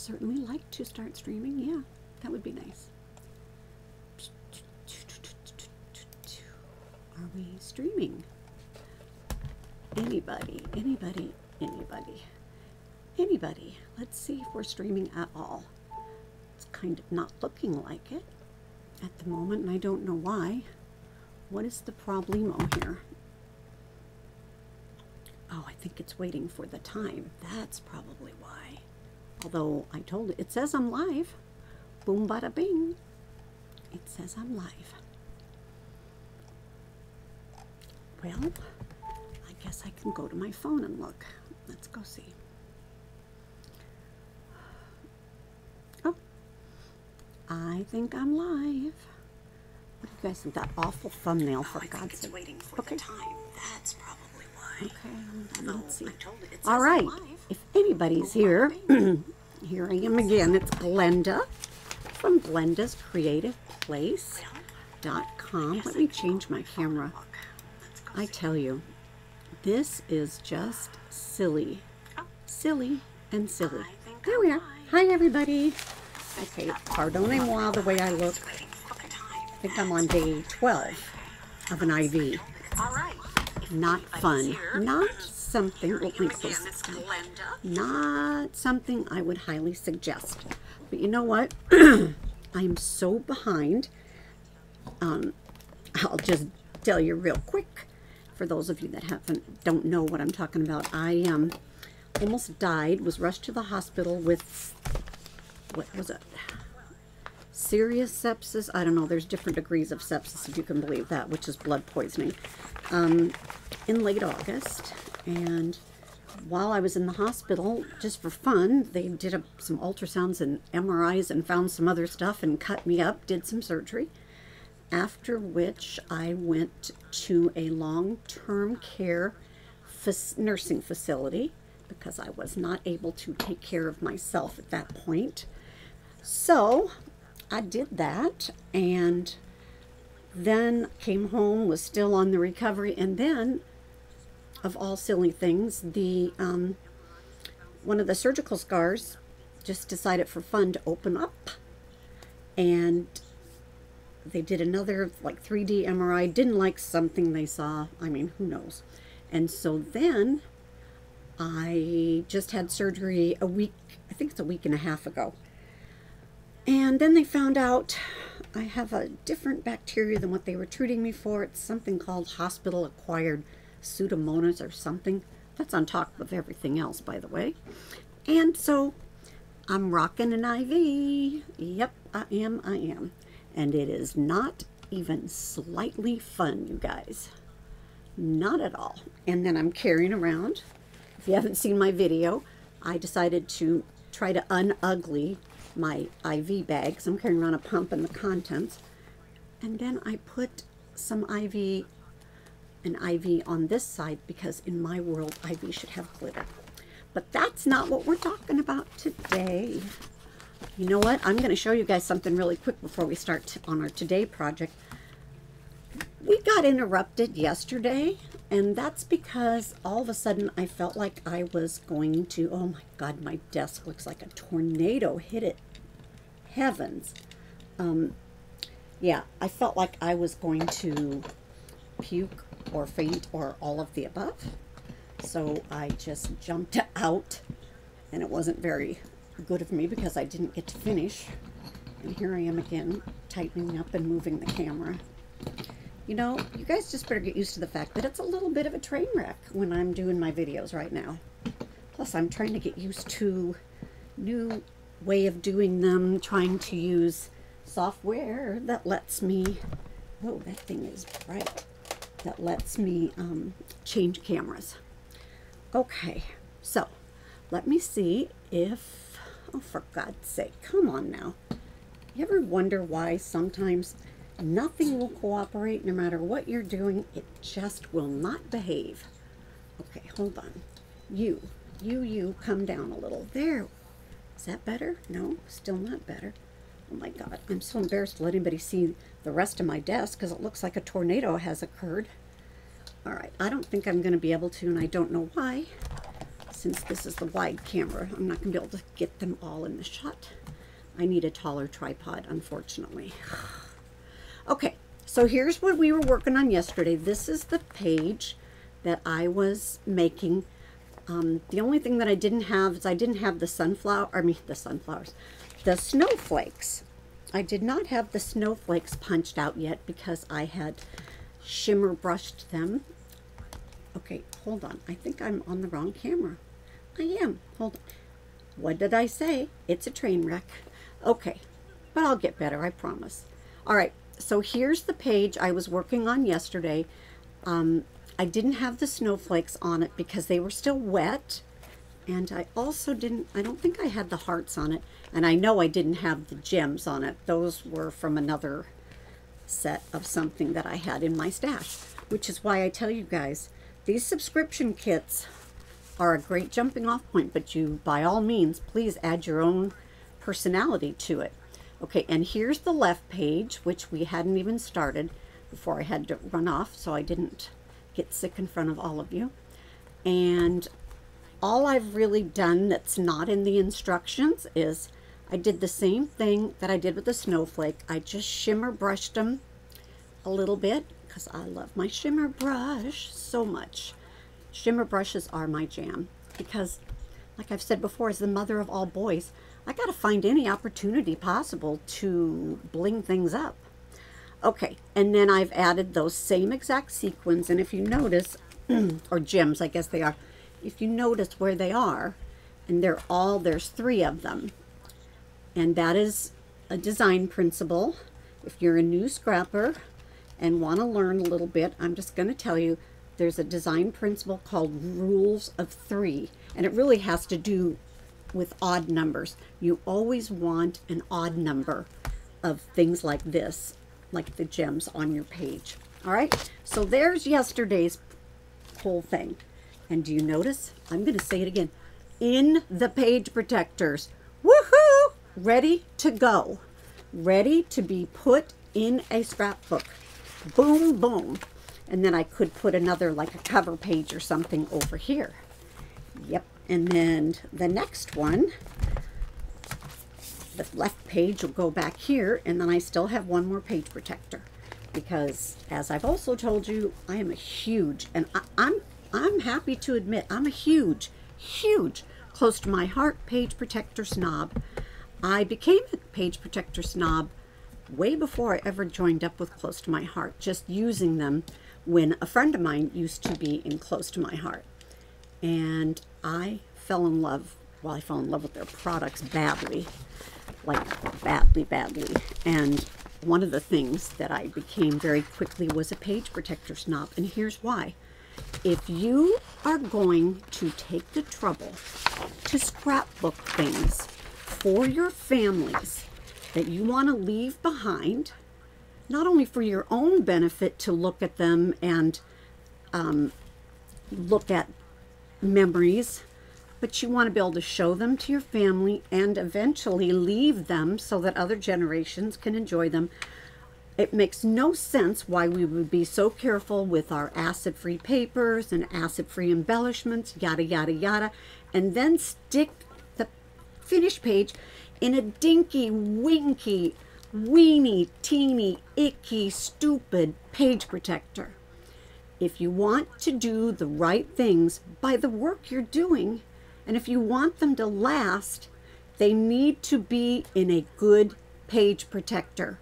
certainly like to start streaming. Yeah, that would be nice. Are we streaming? Anybody, anybody, anybody, anybody? Let's see if we're streaming at all. It's kind of not looking like it at the moment, and I don't know why. What is the problemo here? Oh, I think it's waiting for the time. That's probably why. Although I told it, it says I'm live. Boom, bada, bing. It says I'm live. Well, I guess I can go to my phone and look. Let's go see. Oh, I think I'm live. What do you guys think? That awful thumbnail, for God's sake. Waiting for the time. That's probably why. Okay, let's see. All right, if anybody's here, here I am again. It's Glenda from Glenda's Creative Place.com. Let me change my camera. I tell you, this is just silly. Silly and silly. There we are. Hi, everybody. Okay, pardonnez-moi the way I look. I think I'm on day 12 of an IV. Not fun. Not something, not something I would highly suggest. But you know what? I'm so behind. I'll just tell you real quick. For those of you that don't know what I'm talking about, I almost died, was rushed to the hospital with, what was it? Serious sepsis. I don't know, there's different degrees of sepsis, if you can believe that, which is blood poisoning, in late August. And while I was in the hospital, just for fun, they did some ultrasounds and MRIs and found some other stuff and cut me up, did some surgery. After which I went to a long-term care nursing facility because I was not able to take care of myself at that point. So I did that and then came home, was still on the recovery, and then, of all silly things, the one of the surgical scars just decided for fun to open up, and they did another like 3D MRI, didn't like something they saw. I mean, who knows? And so then I just had surgery a week, I think it's a week and a half ago. And then they found out I have a different bacteria than what they were treating me for. It's something called hospital-acquired Pseudomonas or something. That's on top of everything else, by the way. And so I'm rocking an IV. Yep, I am. And it is not even slightly fun, you guys. Not at all. And then I'm carrying around, if you haven't seen my video, I decided to try to unugly my IV bags. I'm carrying around a pump and the contents. And then I put an IV on this side because in my world, IV should have glitter. But that's not what we're talking about today. You know what? I'm going to show you guys something really quick before we start on our today project. We got interrupted yesterday, and that's because all of a sudden I felt like I was going to, oh my God, my desk looks like a tornado hit it. Heavens. Yeah, I felt like I was going to puke or faint or all of the above. So I just jumped out, and it wasn't very good of me because I didn't get to finish. And here I am again, tightening up and moving the camera. You know, you guys just better get used to the fact that it's a little bit of a train wreck when I'm doing my videos right now. Plus, I'm trying to get used to new way of doing them, trying to use software that lets me, whoa, that thing is bright, that lets me change cameras. Okay, so let me see if, oh, for God's sake, come on now. You ever wonder why sometimes nothing will cooperate no matter what you're doing? It just will not behave. Okay, hold on. You, come down a little. There. Is that better? No, still not better. Oh my God, I'm so embarrassed to let anybody see the rest of my desk because it looks like a tornado has occurred. All right, I don't think I'm going to be able to, and I don't know why. since this is the wide camera, I'm not going to be able to get them all in the shot. I need a taller tripod, unfortunately. Okay, so here's what we were working on yesterday. This is the page that I was making. The only thing that I didn't have is I didn't have the the snowflakes. I did not have the snowflakes punched out yet because I had shimmer brushed them. Okay, hold on. I think I'm on the wrong camera. I am. Hold on. What did I say? It's a train wreck. Okay, but I'll get better, I promise. All right, so here's the page I was working on yesterday. I didn't have the snowflakes on it because they were still wet. And I also I don't think I had the hearts on it. And I know I didn't have the gems on it. Those were from another set of something that I had in my stash. Which is why I tell you guys, these subscription kits are a great jumping off point. But you, by all means, please add your own personality to it. Okay, and here's the left page, which we hadn't even started before I had to run off. So I didn't get sick in front of all of you. And all I've really done that's not in the instructions is I did the same thing that I did with the snowflake. I just shimmer brushed them a little bit because I love my shimmer brush so much. Shimmer brushes are my jam because, like I've said before, as the mother of all boys, I got to find any opportunity possible to bling things up. Okay, and then I've added those same exact sequins, and if you notice, or gems, I guess they are, if you notice where they are, and there's 3 of them, and that is a design principle. If you're a new scrapper and want to learn a little bit, I'm just going to tell you, there's a design principle called rules of 3, and it really has to do with odd numbers. You always want an odd number of things like this, like the gems on your page. All right, so there's yesterday's whole thing. And do you notice? I'm going to say it again. In the page protectors. Woohoo! Ready to go. Ready to be put in a scrapbook. Boom, boom. And then I could put another, like a cover page or something over here. Yep. And then the next one, the left page will go back here, and then I still have one more page protector because, as I've also told you, I am a huge, and I'm happy to admit, I'm a huge, close to my heart page protector snob. I became a page protector snob way before I ever joined up with Close to My Heart, just using them when a friend of mine used to be in Close to My Heart. And I fell in love, well, I fell in love with their products badly. Like badly. And one of the things that I became very quickly was a page protector snob. And here's why. If you are going to take the trouble to scrapbook things for your families that you want to leave behind, not only for your own benefit to look at them and look at memories, but you want to be able to show them to your family and eventually leave them so that other generations can enjoy them. It makes no sense why we would be so careful with our acid-free papers and acid-free embellishments, yada, yada, yada, and then stick the finished page in a dinky, winky, weeny, teeny, icky, stupid page protector. If you want to do the right things by the work you're doing, and if you want them to last, they need to be in a good page protector.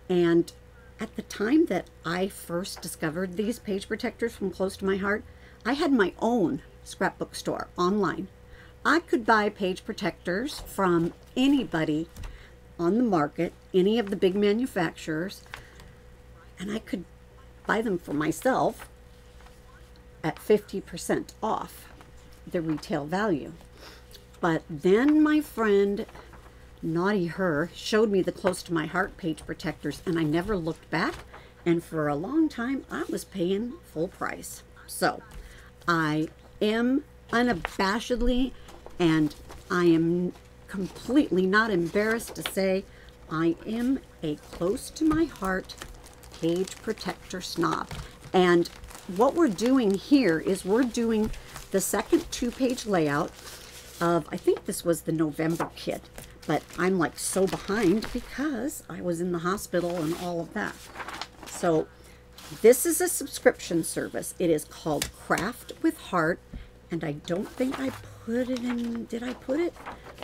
And at the time that I first discovered these page protectors from Close to My Heart, I had my own scrapbook store online. I could buy page protectors from anybody on the market, any of the big manufacturers, and I could buy them for myself at 50% off the retail value. But then my friend, naughty her, showed me the Close to My Heart page protectors, and I never looked back, and for a long time I was paying full price. So I am unabashedly, and I am completely not embarrassed to say, I am a Close to My Heart page protector snob. And what we're doing here is we're doing the second 2-page layout of, I think this was the November kit, but I'm like so behind because I was in the hospital and all of that. So this is a subscription service. It is called Craft with Heart, and I don't think I put it in, did I put it?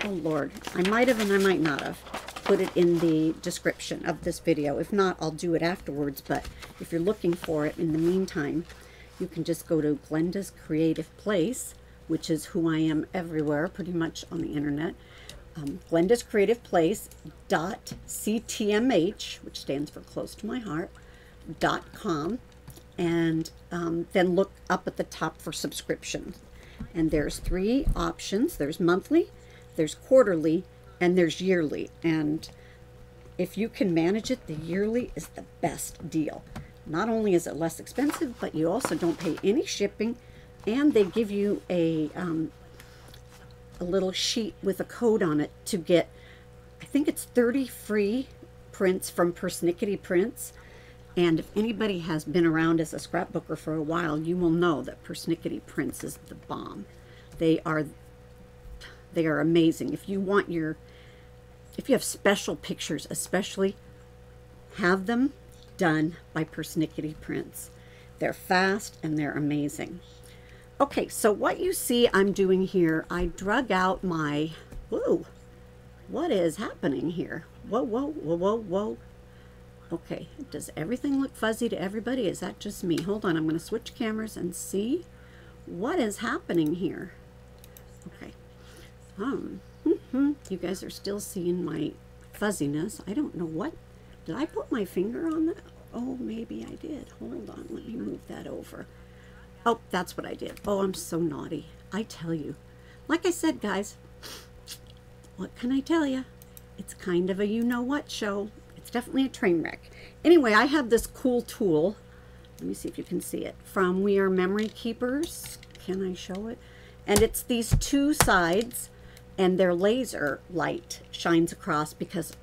Oh Lord, I might have and I might not have put it in the description of this video. If not, I'll do it afterwards, but if you're looking for it in the meantime, you can just go to Glenda's Creative Place, which is who I am everywhere, pretty much on the internet. Glenda's Creative Place .ctmh, which stands for Close to My Heart, .com, and then look up at the top for subscriptions. And there's 3 options. There's monthly, there's quarterly, and there's yearly. And if you can manage it, the yearly is the best deal. Not only is it less expensive, but you also don't pay any shipping, and they give you a little sheet with a code on it to get, I think it's 30 free prints from Persnickety Prints. And if anybody has been around as a scrapbooker for a while, you will know that Persnickety Prints is the bomb. They are amazing. If you have special pictures, especially, have them done by Persnickety Prints. They're fast and they're amazing. Okay, so what you see I'm doing here, I drug out my, whoa, what is happening here? Whoa, whoa, whoa, whoa, whoa. Okay, does everything look fuzzy to everybody? Is that just me? Hold on, I'm going to switch cameras and see what is happening here. Okay. You guys are still seeing my fuzziness. I don't know what. Did I put my finger on that? Oh, maybe I did. Hold on, let me move that over. Oh, that's what I did. Oh, I'm so naughty. I tell you. Like I said, guys, what can I tell you? It's kind of a you-know-what show. It's definitely a train wreck. Anyway, I have this cool tool. Let me see if you can see it. From We Are Memory Keepers. Can I show it? And it's these 2 sides, and their laser light shines across, because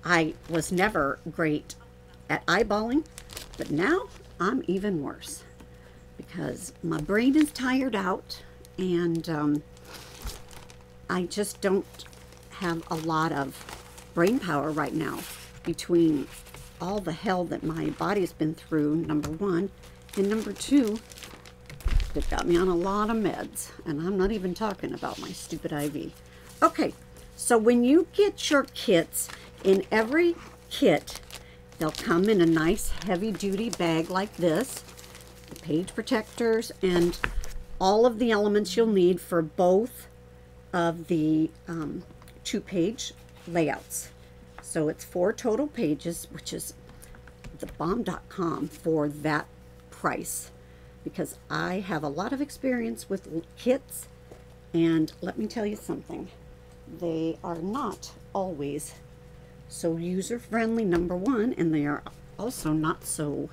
I was never great at eyeballing, but now I'm even worse because my brain is tired out, and I just don't have a lot of brain power right now between all the hell that my body's been through, number 1, and number 2, it got me on a lot of meds, and I'm not even talking about my stupid IV. Okay, so when you get your kits, in every kit, they'll come in a nice heavy-duty bag like this, the page protectors, and all of the elements you'll need for both of the 2-page layouts. So it's 4 total pages, which is thebomb.com for that price, because I have a lot of experience with kits, and let me tell you something, they are not always so user-friendly, number 1, and they are also not so,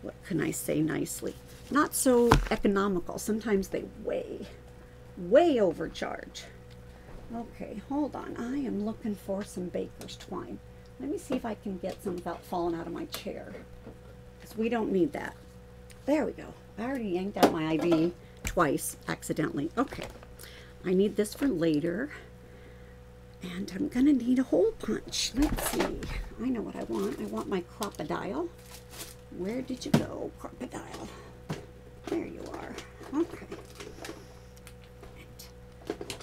what can I say nicely, not so economical. Sometimes they way overcharge. Okay, hold on. I am looking for some baker's twine. Let me see if I can get some without falling out of my chair, because we don't need that. There we go. I already yanked out my IV twice accidentally. Okay, I need this for later, and I'm gonna need a hole punch. Let's see. I know what I want. I want my crocodile. Where did you go, crocodile? There you are. Okay.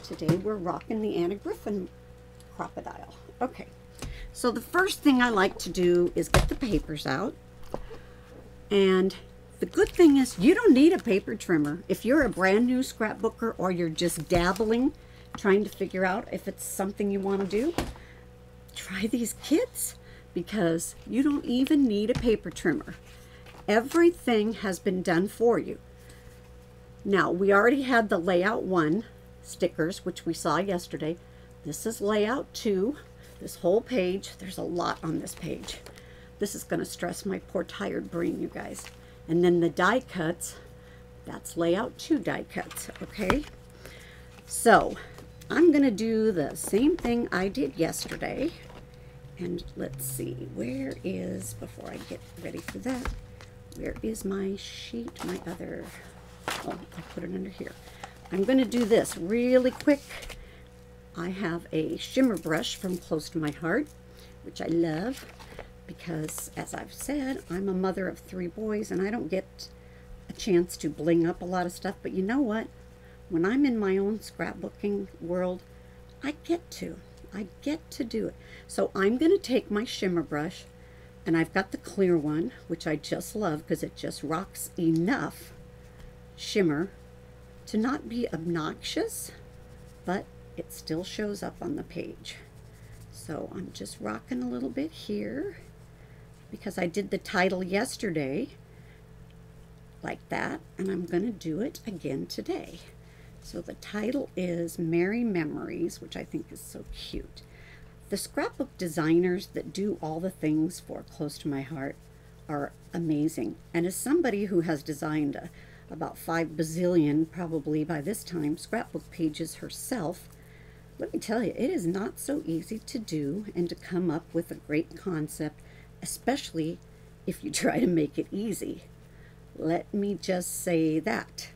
Today we're rocking the Anna Griffin crocodile. Okay, so the first thing I like to do is get the papers out. And the good thing is you don't need a paper trimmer. If you're a brand new scrapbooker, or you're just dabbling, trying to figure out if it's something you want to do, try these kits, because you don't even need a paper trimmer. Everything has been done for you. Now, we already had the layout 1 stickers, which we saw yesterday. This is layout 2. This whole page, there's a lot on this page. This is going to stress my poor tired brain, you guys. And then the die cuts, that's layout 2 die cuts, okay? So I'm going to do the same thing I did yesterday. And let's see, where is, before I get ready for that, where is my sheet, my other, Oh, I'll put it under here. I'm going to do this really quick. I have a shimmer brush from Close to My Heart, which I love because, as I've said, I'm a mother of 3 boys and I don't get a chance to bling up a lot of stuff. But you know what? When I'm in my own scrapbooking world, I get to do it. So I'm going to take my shimmer brush, and I've got the clear one, which I just love because it just rocks enough shimmer to not be obnoxious, but it still shows up on the page. So I'm just rocking a little bit here because I did the title yesterday like that, and I'm going to do it again today. So the title is Merry Memories, which I think is so cute. The scrapbook designers that do all the things for Close to My Heart are amazing. And as somebody who has designed about 5 bazillion, probably by this time, scrapbook pages herself, let me tell you, it is not so easy to do and to come up with a great concept, especially if you try to make it easy. Let me just say that.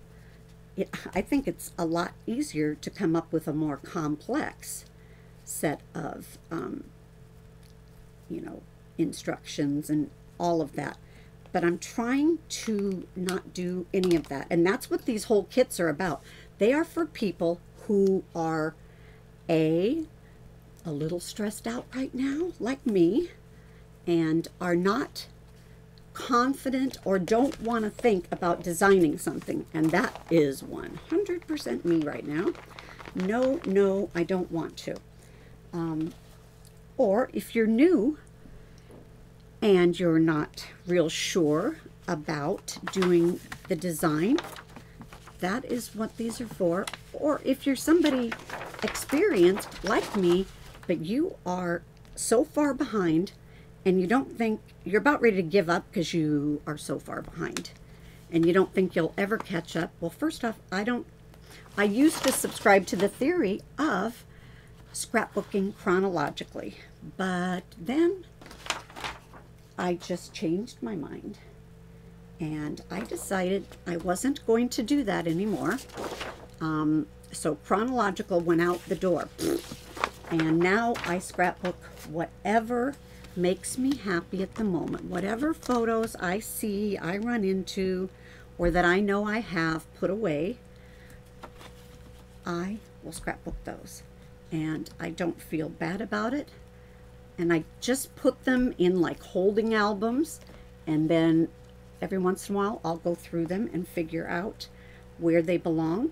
I think it's a lot easier to come up with a more complex set of, instructions and all of that. But I'm trying to not do any of that. And that's what these whole kits are about. They are for people who are a little stressed out right now, like me, and are not confident or don't want to think about designing something. And that is 100% me right now. No, I don't want to. Or if you're new and you're not real sure about doing the design, that is what these are for. Or if you're somebody experienced like me, but you are so far behind and you don't think, you're about ready to give up because you are so far behind and you don't think you'll ever catch up. Well, first off, I used to subscribe to the theory of scrapbooking chronologically, but then I just changed my mind and I decided I wasn't going to do that anymore. So chronological went out the door, and now I scrapbook whatever makes me happy at the moment. Whatever photos I see, I run into, or that I know I have put away, I will scrapbook those. And I don't feel bad about it. And I just put them in like holding albums, and then every once in a while I'll go through them and figure out where they belong.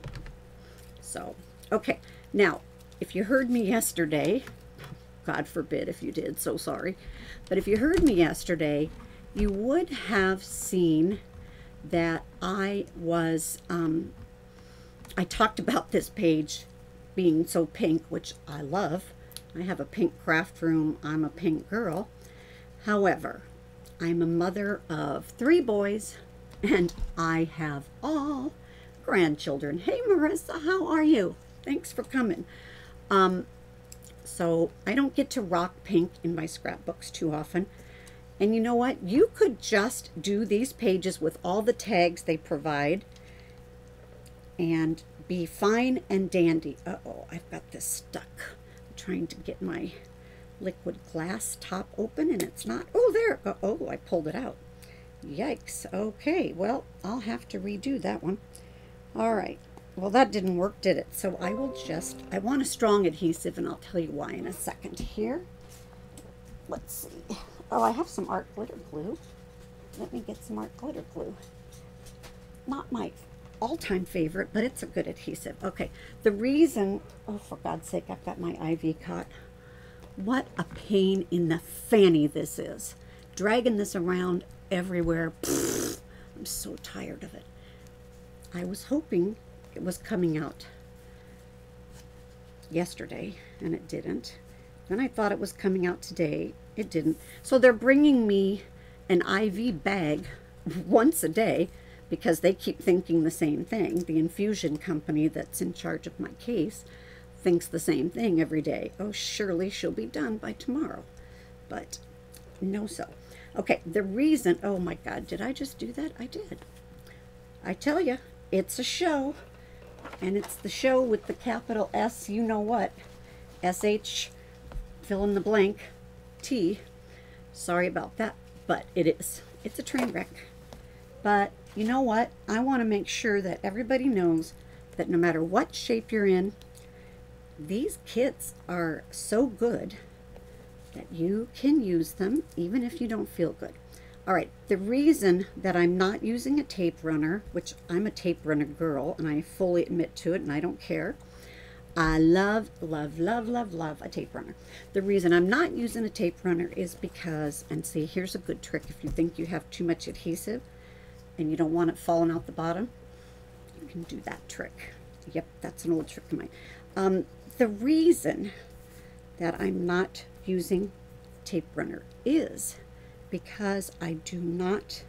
So, okay. Now, if you heard me yesterday, God forbid if you did, so sorry. But if you heard me yesterday, you would have seen that I talked about this page being so pink, which I love. I have a pink craft room. I'm a pink girl. However, I'm a mother of 3 boys, and I have all grandchildren. Hey, Marissa, how are you? Thanks for coming. So I don't get to rock pink in my scrapbooks too often. And you know what? You could just do these pages with all the tags they provide and be fine and dandy. Uh-oh, I've got this stuck. I'm trying to get my liquid glass top open and it's not. Oh, there. Oh, I pulled it out. Yikes. Okay, well, I'll have to redo that one. All right. Well, that didn't work, did it? So I want a strong adhesive, and I'll tell you why in a second here. Let's see. Oh, I have some art glitter glue. Let me get some art glitter glue. Not my all-time favorite, but it's a good adhesive. Okay, the reason, oh, for God's sake, I've got my IV caught. What a pain in the fanny this is. Dragging this around everywhere. Pfft, I'm so tired of it. I was hoping it was coming out yesterday, and it didn't. Then I thought it was coming out today. It didn't. So they're bringing me an IV bag once a day because they keep thinking the same thing. The infusion company that's in charge of my case thinks the same thing every day. Oh, surely she'll be done by tomorrow. But no so. Okay, the reason, oh my God, did I just do that? I did. I tell you, it's a show, and it's the show with the capital S, you know what, SH, fill in the blank, T. Sorry about that, but it is. It's a train wreck. But you know what? I want to make sure that everybody knows that no matter what shape you're in, these kits are so good that you can use them even if you don't feel good. All right, the reason that I'm not using a tape runner, which I'm a tape runner girl and I fully admit to it and I don't care. I love, love, love, love, love a tape runner. The reason I'm not using a tape runner is because, and see, here's a good trick if you think you have too much adhesive and you don't want it falling out the bottom, you can do that trick. Yep, that's an old trick of mine. The reason that I'm not using tape runner is because I do not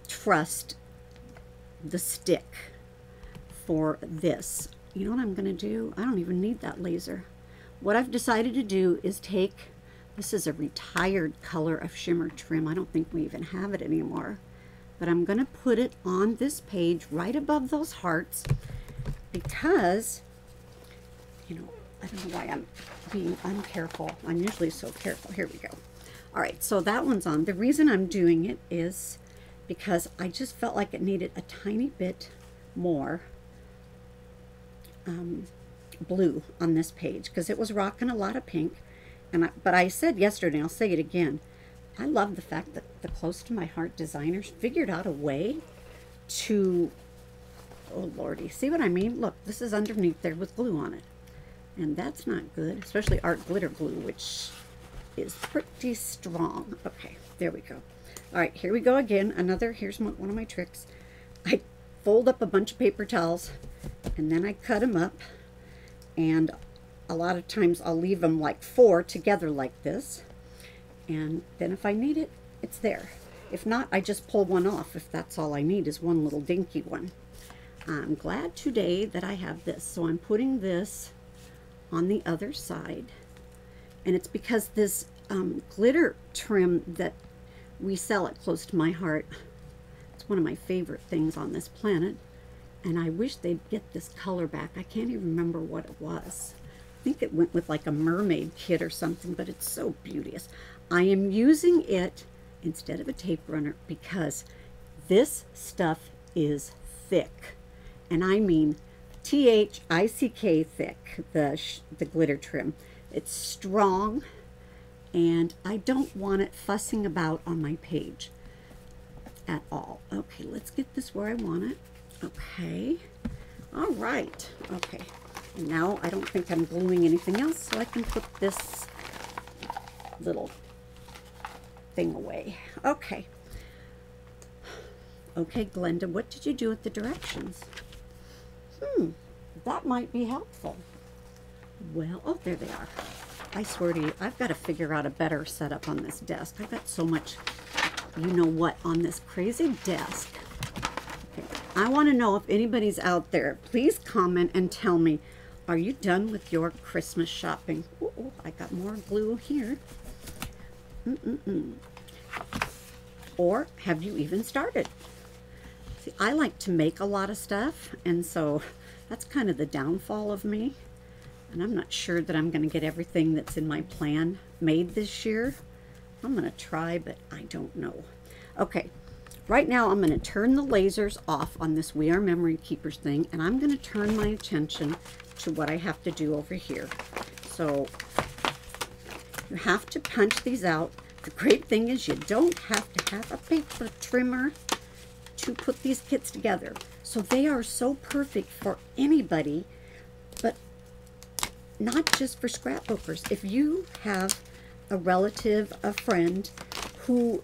trust the stick for this. You know what I'm going to do? I don't even need that laser. What I've decided to do is take, this is a retired color of shimmer trim. I don't think we even have it anymore. But I'm going to put it on this page right above those hearts because, you know, I don't know why I'm being uncareful. I'm usually so careful. Here we go. All right, so that one's on. The reason I'm doing it is because I just felt like it needed a tiny bit more blue on this page because it was rocking a lot of pink. But I said yesterday, and I'll say it again, I love the fact that the Close to My Heart designers figured out a way to, oh lordy, see what I mean? Look, this is underneath there with glue on it. And that's not good, especially art glitter glue, which is pretty strong. Okay, there we go. All right, here we go again. Here's one of my tricks. I fold up a bunch of paper towels and then I cut them up, and a lot of times I'll leave them like 4 together like this, and then if I need it, it's there. If not, I just pull one off if that's all I need is one little dinky one. I'm glad today that I have this, so I'm putting this on the other side. And it's because this glitter trim that we sell at Close to My Heart, it's one of my favorite things on this planet. And I wish they'd get this color back. I can't even remember what it was. I think it went with like a mermaid kit or something, but it's so beauteous. I am using it instead of a tape runner because this stuff is thick. And I mean Thick thick, the glitter trim. It's strong, and I don't want it fussing about on my page at all. Okay, let's get this where I want it. Okay, all right. Okay, and now I don't think I'm gluing anything else, so I can put this little thing away. Okay. Okay, Glenda, what did you do with the directions? That might be helpful. Well, oh, there they are. I swear to you, I've got to figure out a better setup on this desk. I've got so much, you know what, on this crazy desk. Okay. I want to know if anybody's out there. Please comment and tell me, are you done with your Christmas shopping? Oh, I got more glue here. Or have you even started? See, I like to make a lot of stuff, and so that's kind of the downfall of me. And I'm not sure that I'm going to get everything that's in my plan made this year. I'm going to try, but I don't know. Okay, right now I'm going to turn the lasers off on this We Are Memory Keepers thing, and I'm going to turn my attention to what I have to do over here. So you have to punch these out. The great thing is you don't have to have a paper trimmer to put these kits together. So they are so perfect for anybody, but not just for scrapbookers. If you have a relative, a friend who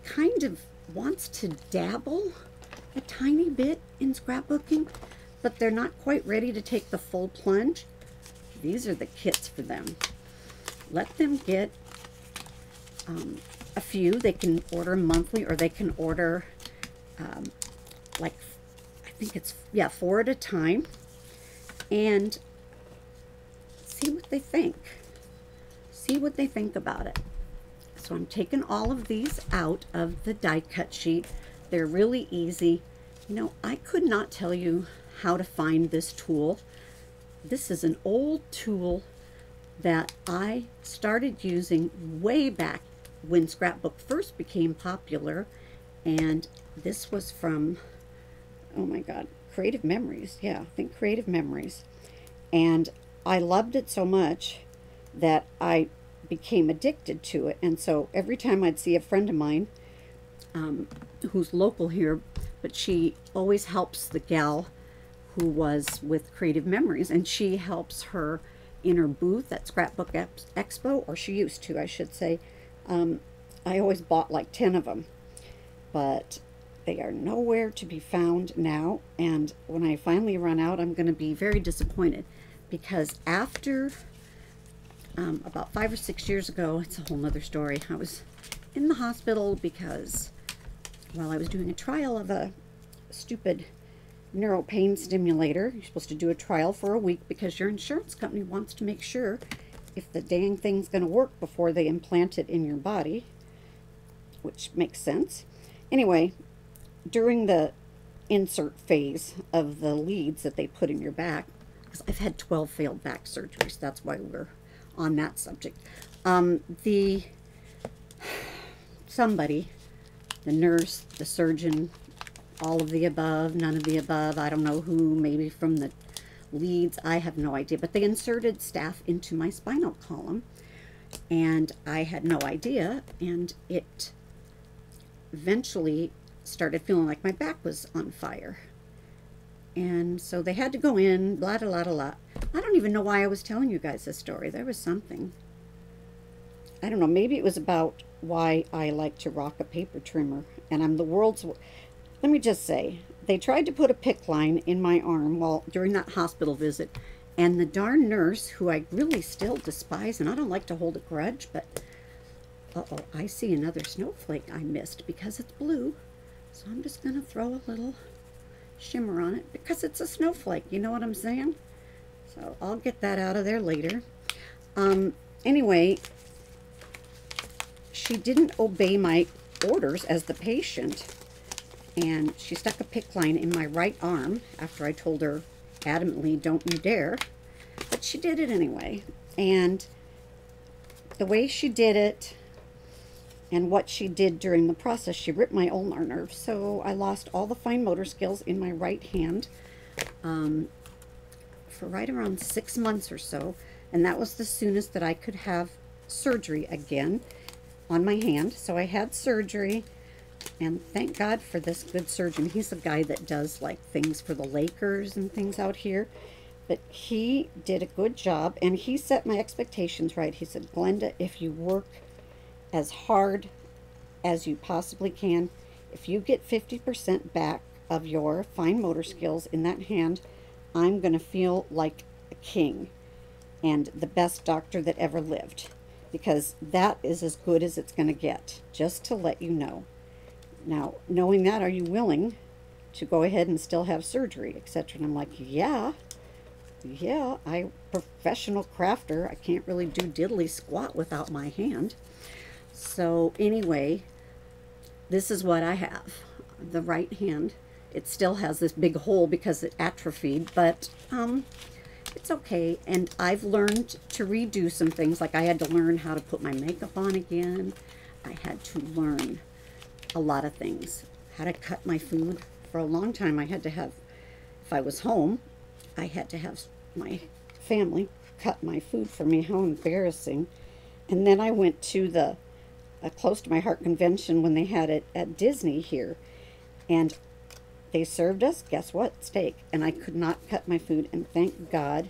kind of wants to dabble a tiny bit in scrapbooking, but they're not quite ready to take the full plunge, these are the kits for them. Let them get a few. They can order monthly, or they can order like, I think it's, yeah, 4 at a time, and see what they think. See what they think about it. So I'm taking all of these out of the die cut sheet. They're really easy, You know, I could not tell you how to find this tool. This is an old tool that I started using way back when scrapbook first became popular, and this was from, oh my God, Creative Memories. Yeah, I think Creative Memories. And I loved it so much that I became addicted to it. And so every time I'd see a friend of mine who's local here, but she always helps the gal who was with Creative Memories, and she helps her in her booth at Scrapbook Expo, or she used to, I should say. I always bought like 10 of them, but they are nowhere to be found now, and when I finally run out, I'm going to be very disappointed, because after about 5 or 6 years ago, it's a whole nother story, I was in the hospital because while I was doing a trial of a stupid neuro pain stimulator. You're supposed to do a trial for a week because your insurance company wants to make sure if the dang thing's going to work before they implant it in your body, which makes sense. Anyway, during the insert phase of the leads that they put in your back, because I've had 12 failed back surgeries, that's why we're on that subject. Somebody, the nurse, the surgeon, all of the above, none of the above, I don't know who, maybe from the leads, I have no idea, but they inserted staph into my spinal column, and I had no idea, and it eventually started feeling like my back was on fire, and so they had to go in, blah, blah, blah, blah. I don't even know why I was telling you guys this story. There was something. I don't know, maybe it was about why I like to rock a paper trimmer, and I'm the world's... Let me just say, they tried to put a PICC line in my arm during that hospital visit, and the darn nurse, who I really still despise, and I don't like to hold a grudge, but uh-oh, I see another snowflake I missed because it's blue, so I'm just going to throw a little shimmer on it because it's a snowflake, you know what I'm saying? So I'll get that out of there later. Anyway, she didn't obey my orders as the patient, and she stuck a PICC line in my right arm after I told her adamantly, don't you dare. But she did it anyway. And the way she did it and what she did during the process, she ripped my ulnar nerve. So I lost all the fine motor skills in my right hand for right around 6 months or so. And that was the soonest that I could have surgery again on my hand. So I had surgery. And thank God for this good surgeon. He's a guy that does like things for the Lakers and things out here. But he did a good job, and he set my expectations right. He said, Glenda, if you work as hard as you possibly can, if you get 50% back of your fine motor skills in that hand, I'm going to feel like a king and the best doctor that ever lived. Because that is as good as it's going to get, just to let you know. Now, knowing that, are you willing to go ahead and still have surgery, etc.? And I'm like, yeah, I'm a professional crafter. I can't really do diddly squat without my hand. So anyway, this is what I have. The right hand, it still has this big hole because it atrophied, but it's okay. And I've learned to redo some things. Like I had to learn how to put my makeup on again. I had to learn a lot of things. How to cut my food. For a long time I had to have, if I was home, I had to have my family cut my food for me. How embarrassing. And then I went to the Close to My Heart convention when they had it at Disney here, and they served us, guess what, steak, and I could not cut my food. And thank God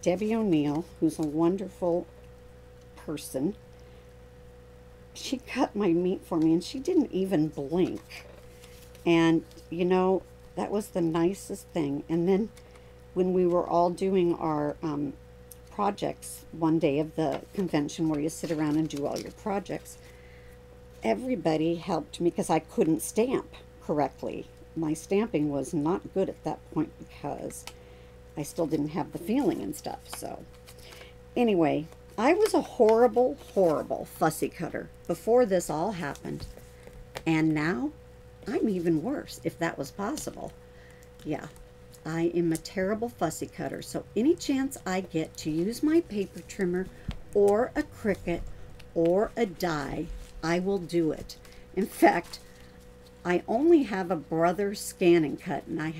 Debbie O'Neill, who's a wonderful person, she cut my meat for me, and she didn't even blink. And, you know, that was the nicest thing. And then when we were all doing our projects one day of the convention where you sit around and do all your projects, everybody helped me because I couldn't stamp correctly. My stamping was not good at that point because I still didn't have the feeling and stuff. So anyway, I was a horrible, horrible fussy cutter before this all happened. And now I'm even worse, if that was possible. Yeah, I am a terrible fussy cutter, so any chance I get to use my paper trimmer or a Cricut or a die, I will do it. In fact, I only have a Brothers Scan and Cut, and I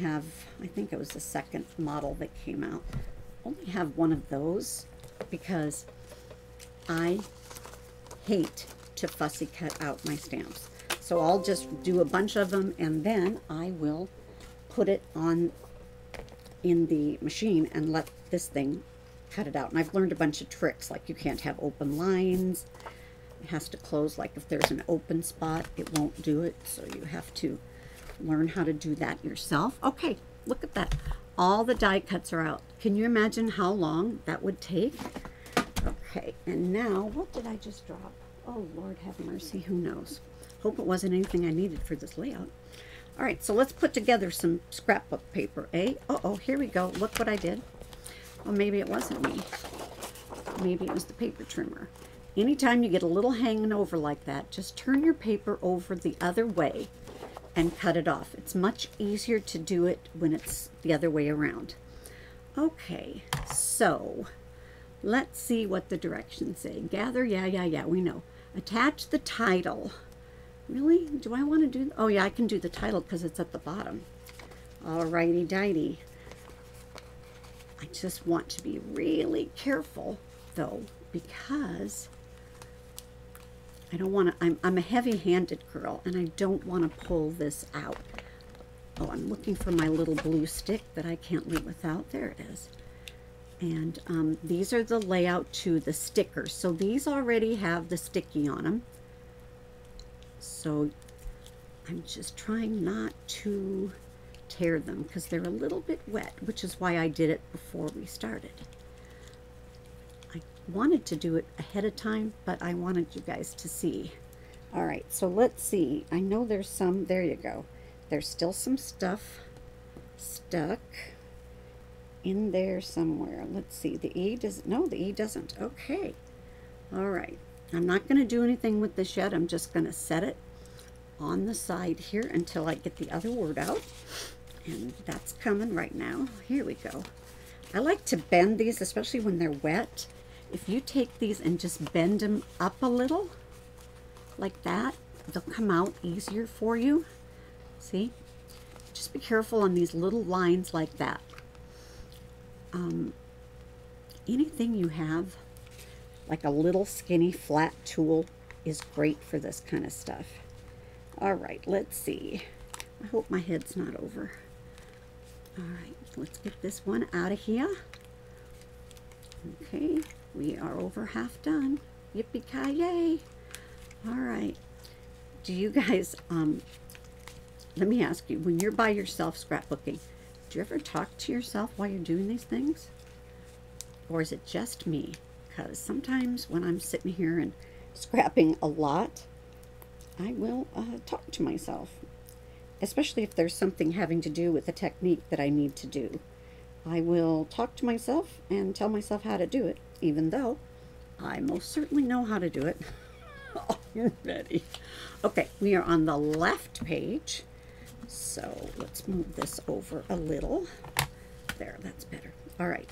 think it was the second model that came out. Only have one of those because I hate to fussy cut out my stamps. So I'll just do a bunch of them, and then I will put it on in the machine and let this thing cut it out. And I've learned a bunch of tricks, like you can't have open lines. It has to close, like if there's an open spot, it won't do it. So you have to learn how to do that yourself. Okay, look at that. All the die cuts are out. Can you imagine how long that would take? Okay, and now, what did I just drop? Oh, Lord have mercy, who knows? Hope it wasn't anything I needed for this layout. All right, so let's put together some scrapbook paper, eh? Uh-oh, here we go. Look what I did. Well, maybe it wasn't me. Maybe it was the paper trimmer. Anytime you get a little hanging over like that, just turn your paper over the other way and cut it off. It's much easier to do it when it's the other way around. Okay, so let's see what the directions say. Gather, yeah, we know. Attach the title. Really? Do I want to do? Oh yeah, I can do the title because it's at the bottom. Alrighty dighty. I just want to be really careful though, because I don't want to, I'm a heavy-handed girl and I don't want to pull this out. Oh, I'm looking for my little blue stick that I can't leave without. There it is. And these are the layout to the stickers. So these already have the sticky on them. So I'm just trying not to tear them because they're a little bit wet, which is why I did it before we started. I wanted to do it ahead of time, but I wanted you guys to see. All right, so let's see. I know there's some, there you go. There's still some stuff stuck in there somewhere. Let's see, the E does, no, the E doesn't. Okay, all right. I'm not going to do anything with this yet. I'm just going to set it on the side here until I get the other word out. And that's coming right now. Here we go. I like to bend these, especially when they're wet. If you take these and just bend them up a little, like that, they'll come out easier for you. See? Just be careful on these little lines like that. Anything you have, like a little skinny flat tool, is great for this kind of stuff. All right, let's see. I hope my head's not over. All right, let's get this one out of here. Okay, we are over half done. Yippee-ki-yay. All right. Do you guys, let me ask you, when you're by yourself scrapbooking, do you ever talk to yourself while you're doing these things? Or is it just me? Because sometimes when I'm sitting here and scrapping a lot, I will talk to myself, especially if there's something having to do with a technique that I need to do. I will talk to myself and tell myself how to do it, even though I most certainly know how to do it. Already. Okay, we are on the left page, so let's move this over a little. There, that's better. All right.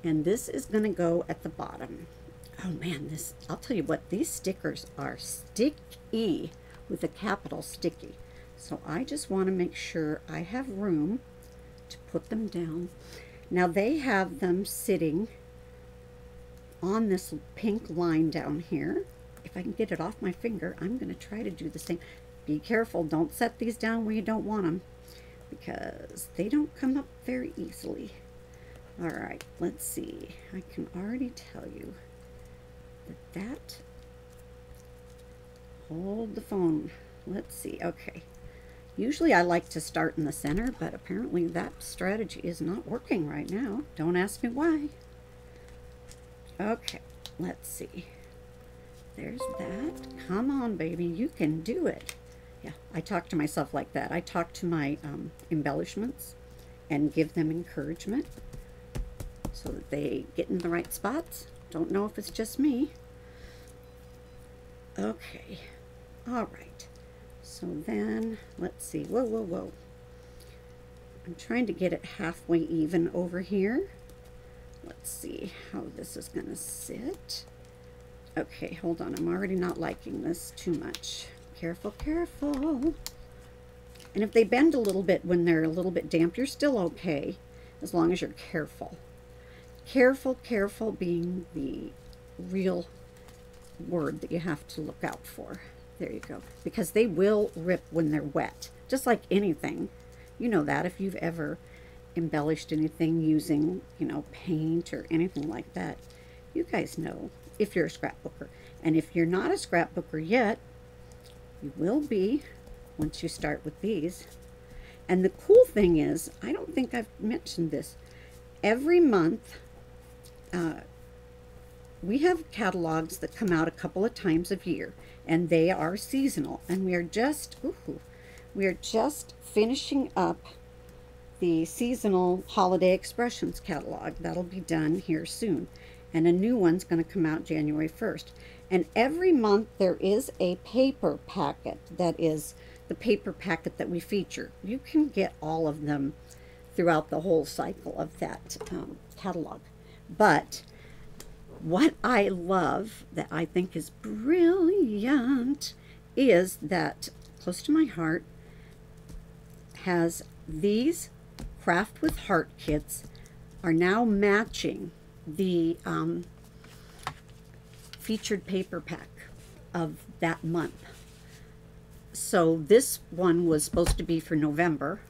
And this is going to go at the bottom. Oh man, this, I'll tell you what, these stickers are sticky with a capital sticky. So I just want to make sure I have room to put them down. Now they have them sitting on this pink line down here. If I can get it off my finger, I'm going to try to do the same. Be careful, don't set these down where you don't want them, because they don't come up very easily. All right, let's see. I can already tell you that, hold the phone. Let's see, okay. Usually I like to start in the center, but apparently that strategy is not working right now. Don't ask me why. Okay, let's see. There's that. Come on, baby, you can do it. Yeah, I talk to myself like that. I talk to my embellishments and give them encouragement so that they get in the right spots. Don't know if it's just me. Okay, all right. So So then, let's see. Whoa, whoa, whoa. I'm trying to get it halfway even over here. Let's see how this is going to sit. Okay, hold on. I'm already not liking this too much. Careful, careful. And if they bend a little bit when they're a little bit damp, you're still okay, as long as you're careful. Careful, careful being the real word that you have to look out for. There you go. Because they will rip when they're wet, just like anything. You know that if you've ever embellished anything using, you know, paint or anything like that. You guys know if you're a scrapbooker. And if you're not a scrapbooker yet, you will be once you start with these. And the cool thing is, I don't think I've mentioned this, every month we have catalogs that come out a couple of times a year, and they are seasonal, and we are just finishing up the seasonal holiday expressions catalog. That'll be done here soon, and a new one's going to come out January 1st. And every month there is a paper packet that is the paper packet that we feature. You can get all of them throughout the whole cycle of that catalog. But what I love, that I think is brilliant, is that, close to my heart, has these Craft with Heart kits are now matching the featured paper pack of that month. So this one was supposed to be for November.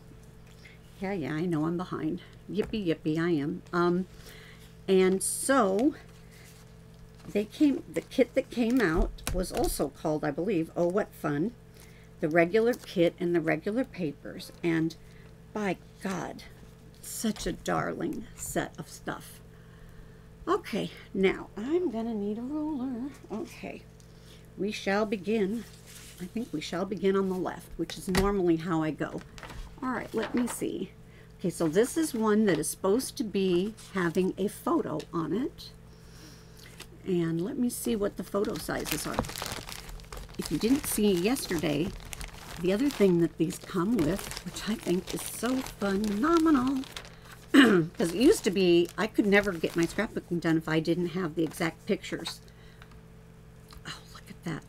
Yeah, I know I'm behind. Yippee, yippee, I am. And so the kit that came out was also called, I believe, Oh What Fun, the regular kit and the regular papers. And by God, such a darling set of stuff. Okay, now I'm gonna need a ruler. Okay, we shall begin. I think we shall begin on the left, which is normally how I go. All right, let me see. Okay, so this is one that is supposed to be having a photo on it. And let me see what the photo sizes are. If you didn't see yesterday, the other thing that these come with, which I think is so phenomenal, because it used to be, I could never get my scrapbooking done if I didn't have the exact pictures. Oh, look at that.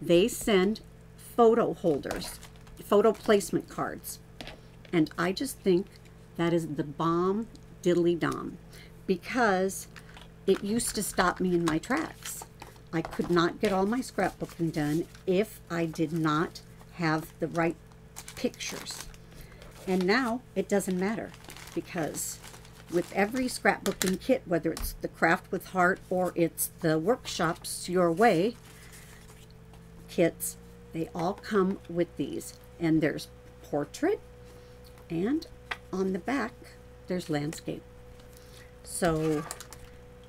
They send photo holders, photo placement cards. And I just think that is the bomb diddly dom, because it used to stop me in my tracks. I could not get all my scrapbooking done if I did not have the right pictures. And now it doesn't matter, because with every scrapbooking kit, whether it's the Craft with Heart or it's the Workshops Your Way kits, they all come with these. And there's portrait, and on the back there's landscape. So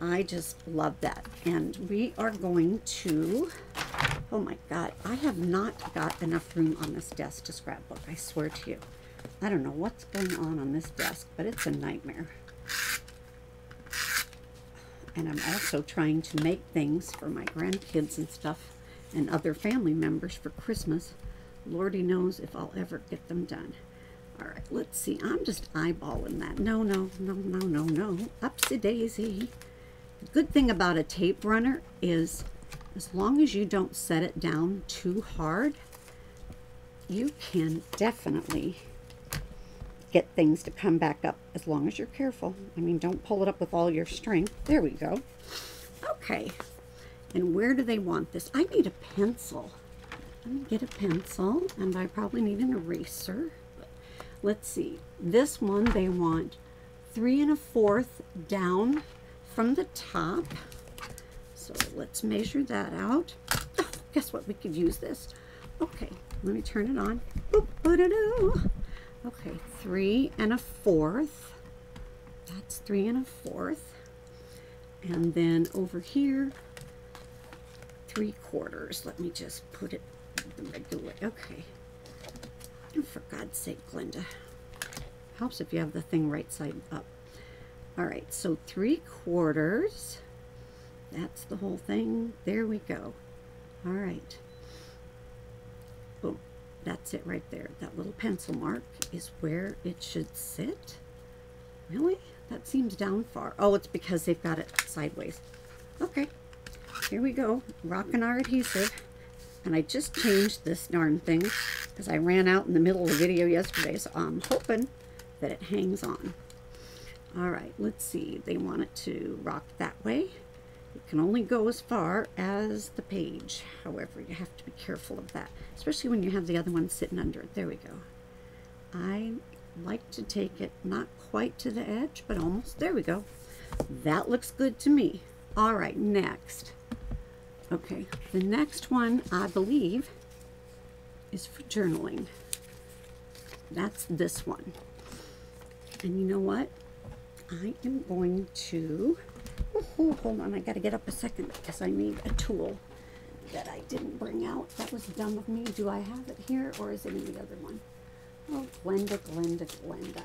I just love that. And we are going to, oh my God, I have not got enough room on this desk to scrapbook, I swear to you. I don't know what's going on this desk, but it's a nightmare. And I'm also trying to make things for my grandkids and stuff and other family members for Christmas. Lordy knows if I'll ever get them done. All right, let's see. I'm just eyeballing that. No. Upsy daisy. The good thing about a tape runner is, as long as you don't set it down too hard, you can definitely get things to come back up, as long as you're careful. I mean, don't pull it up with all your strength. There we go. Okay. And where do they want this? I need a pencil. Let me get a pencil, and I probably need an eraser. But let's see. This one, they want 3 1/4 down from the top. So let's measure that out. Oh, guess what? We could use this. Okay, let me turn it on. Boop, ba-da-doo. Okay, 3 1/4. That's 3 1/4. And then over here, 3/4. Let me just put it the regular way. Okay. And for God's sake, Glenda. Helps if you have the thing right side up. All right, so 3/4. That's the whole thing. There we go. All right. Boom. That's it right there. That little pencil mark is where it should sit. Really? That seems down far. Oh, it's because they've got it sideways. Okay, here we go. Rocking our adhesive. And I just changed this darn thing because I ran out in the middle of the video yesterday, so I'm hoping that it hangs on. All right, let's see. They want it to rock that way. It can only go as far as the page. However, you have to be careful of that, especially when you have the other one sitting under it. There we go. I like to take it not quite to the edge, but almost. There we go. That looks good to me. All right, next. Okay, the next one, I believe, is for journaling. That's this one. And you know what? I am going to... Oh, hold on, I got to get up a second because I need a tool that I didn't bring out. That was dumb of me. Do I have it here or is it in the other one? Oh, Glenda, Glenda, Glenda.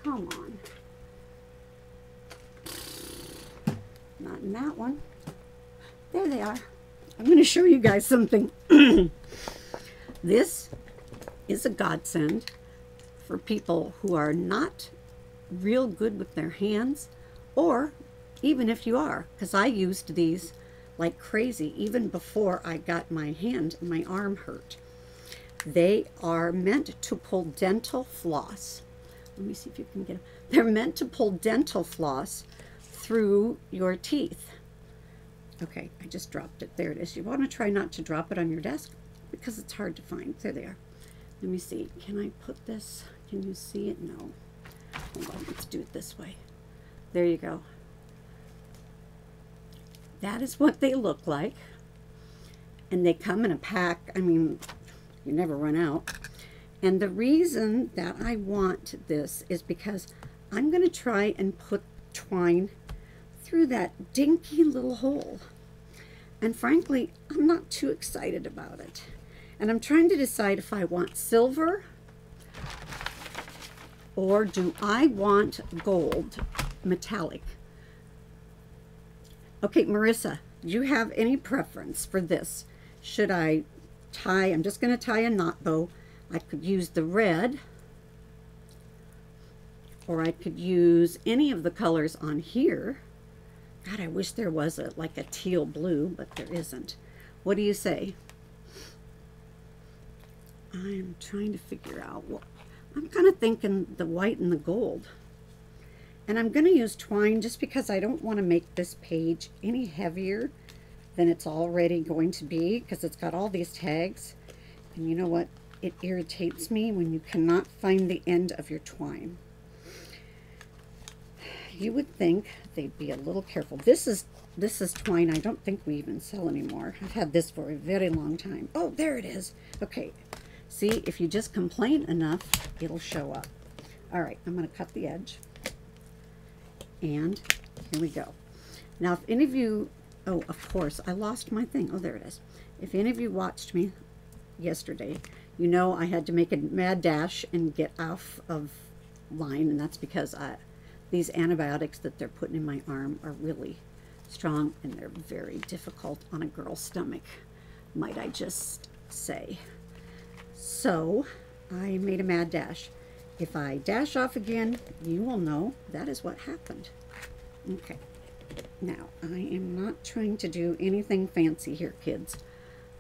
Come on. Not in that one. There they are. I'm going to show you guys something. This is a godsend for people who are not real good with their hands, or even if you are, because I used these like crazy even before I got my arm hurt. They are meant to pull dental floss. Let me see if you can get them. They're meant to pull dental floss through your teeth. Okay, I just dropped it. There it is. You want to try not to drop it on your desk because it's hard to find. There they are. Let me see. Can I put this? Can you see it? No. Hold on. Let's do it this way. There you go. That is what they look like. And they come in a pack. I mean, you never run out. And the reason that I want this is because I'm going to try and put twine through that dinky little hole. And frankly, I'm not too excited about it. And I'm trying to decide if I want silver or do I want gold, metallic. Okay, Marissa, do you have any preference for this? Should I tie, I'm just going to tie a knot bow. I could use the red, or I could use any of the colors on here. God, I wish there was like a teal blue, but there isn't. What do you say? I'm trying to figure out what, I'm kind of thinking the white and the gold. And I'm going to use twine just because I don't want to make this page any heavier than it's already going to be, because it's got all these tags. And you know what? It irritates me when you cannot find the end of your twine. You would think they'd be a little careful. This is twine I don't think we even sell anymore. I've had this for a very long time. Oh, there it is. Okay. See, if you just complain enough, it'll show up. All right, I'm going to cut the edge. And here we go. Now, if any of you, oh, of course, I lost my thing. Oh, there it is. If any of you watched me yesterday, you know I had to make a mad dash and get off of line, and that's because these antibiotics that they're putting in my arm are really strong, and they're very difficult on a girl's stomach, might I just say. So I made a mad dash. If I dash off again, you will know that is what happened. Okay. Now, I am not trying to do anything fancy here, kids.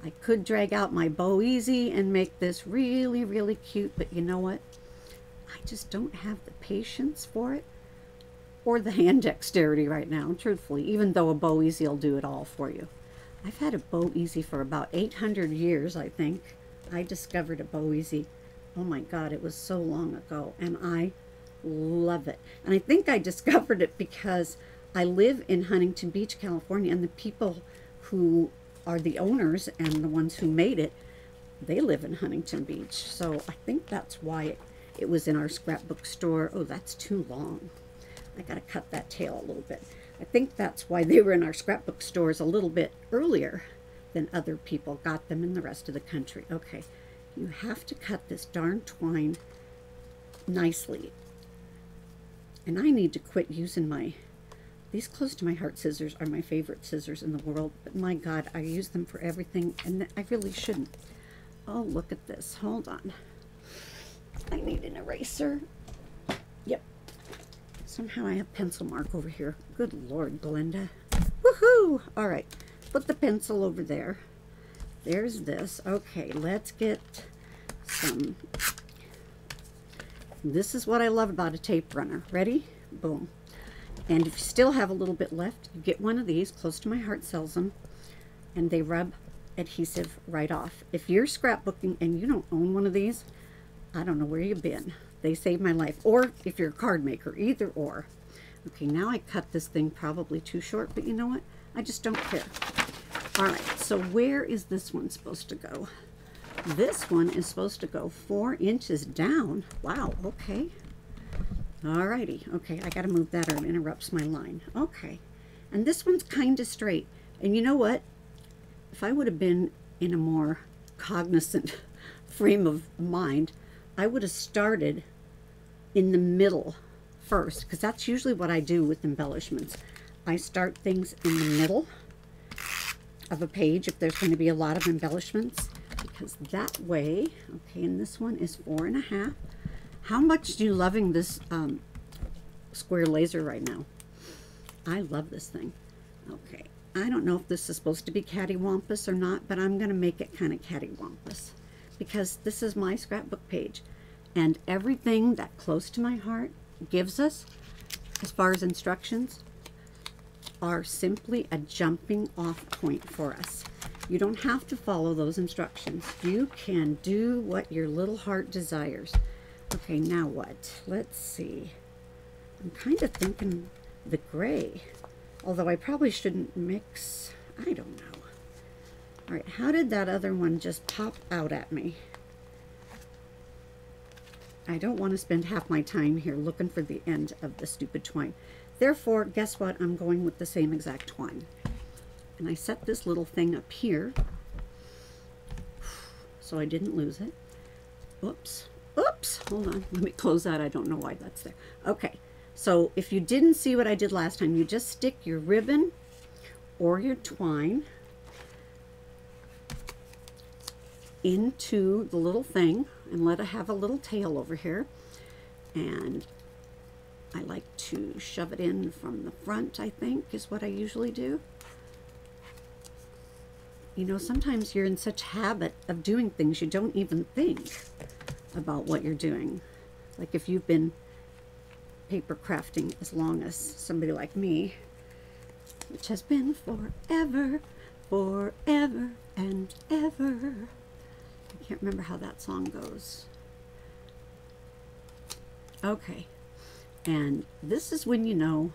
I could drag out my bow easy and make this really, really cute, but you know what? I just don't have the patience for it or the hand dexterity right now, truthfully, even though a bow easy will do it all for you. I've had a bow easy for about 800 years, I think. I discovered a bow easy. Oh my God, it was so long ago, and I love it. And I think I discovered it because I live in Huntington Beach, California, and the people who are the owners and the ones who made it, they live in Huntington Beach. So I think that's why it was in our scrapbook store. Oh, that's too long. I got to cut that tail a little bit. I think that's why they were in our scrapbook stores a little bit earlier than other people got them in the rest of the country. Okay, you have to cut this darn twine nicely. And I need to quit using these close to my heart scissors are my favorite scissors in the world, but my God, I use them for everything, and I really shouldn't. Oh, look at this. Hold on. I need an eraser. Yep. Somehow I have pencil mark over here. Good Lord, Glenda. Woohoo! All right. Put the pencil over there. There's this. Okay, let's get some. This is what I love about a tape runner. Ready? Boom. And if you still have a little bit left, you get one of these. Close to My Heart sells them. And they rub adhesive right off. If you're scrapbooking and you don't own one of these, I don't know where you've been. They saved my life. Or if you're a card maker, either or. Okay, now I cut this thing probably too short, but you know what? I just don't care. All right, so where is this one supposed to go? This one is supposed to go 4 inches down. Wow, okay. All righty. Okay, I got to move that or it interrupts my line. Okay, and this one's kind of straight. And you know what? If I would have been in a more cognizant frame of mind, I would have started in the middle first, because that's usually what I do with embellishments. I start things in the middle of a page if there's going to be a lot of embellishments, because that way, okay, and this one is 4.5. How much do you loving this square laser right now? I love this thing. Okay, I don't know if this is supposed to be cattywampus or not, but I'm going to make it kind of cattywampus because this is my scrapbook page, and everything that Close to My Heart gives us as far as instructions are simply a jumping off point for us. You don't have to follow those instructions. You can do what your little heart desires. Okay, now what? Let's see. I'm kind of thinking the gray, although I probably shouldn't mix. I don't know. All right, how did that other one just pop out at me? I don't want to spend half my time here looking for the end of the stupid twine. Therefore, guess what? I'm going with the same exact twine. And I set this little thing up here so I didn't lose it. Oops. Oops. Hold on. Let me close that. I don't know why that's there. Okay. So if you didn't see what I did last time, you just stick your ribbon or your twine into the little thing and let it have a little tail over here. And I like to shove it in from the front, I think, is what I usually do. You know, sometimes you're in such habit of doing things you don't even think about what you're doing. Like if you've been paper crafting as long as somebody like me, which has been forever, forever and ever. I can't remember how that song goes. Okay. And this is when you know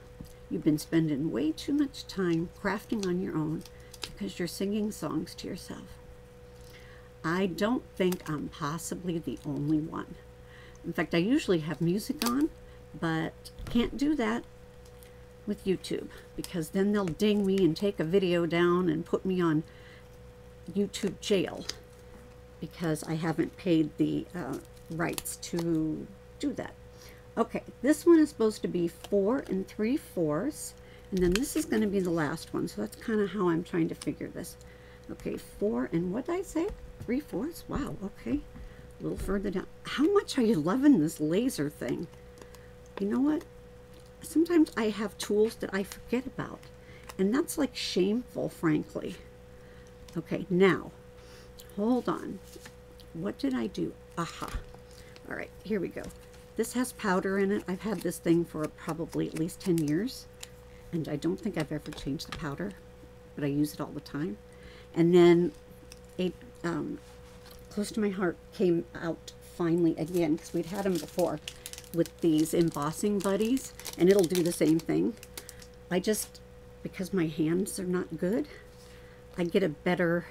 you've been spending way too much time crafting on your own because you're singing songs to yourself. I don't think I'm possibly the only one. In fact, I usually have music on, but can't do that with YouTube because then they'll ding me and take a video down and put me on YouTube jail because I haven't paid the rights to do that. Okay, this one is supposed to be 4 3/4, and then this is going to be the last one, so that's kind of how I'm trying to figure this. Okay, 4 and what did I say? 3/4? Wow, okay. A little further down. How much are you loving this laser thing? You know what? Sometimes I have tools that I forget about, and that's like shameful, frankly. Okay, now, hold on. What did I do? Aha. All right, here we go. This has powder in it. I've had this thing for probably at least 10 years, and I don't think I've ever changed the powder, but I use it all the time. And then a Close to My Heart came out finally again, because we'd had them before with these embossing buddies, and it'll do the same thing. I just, because my hands are not good, I get a better,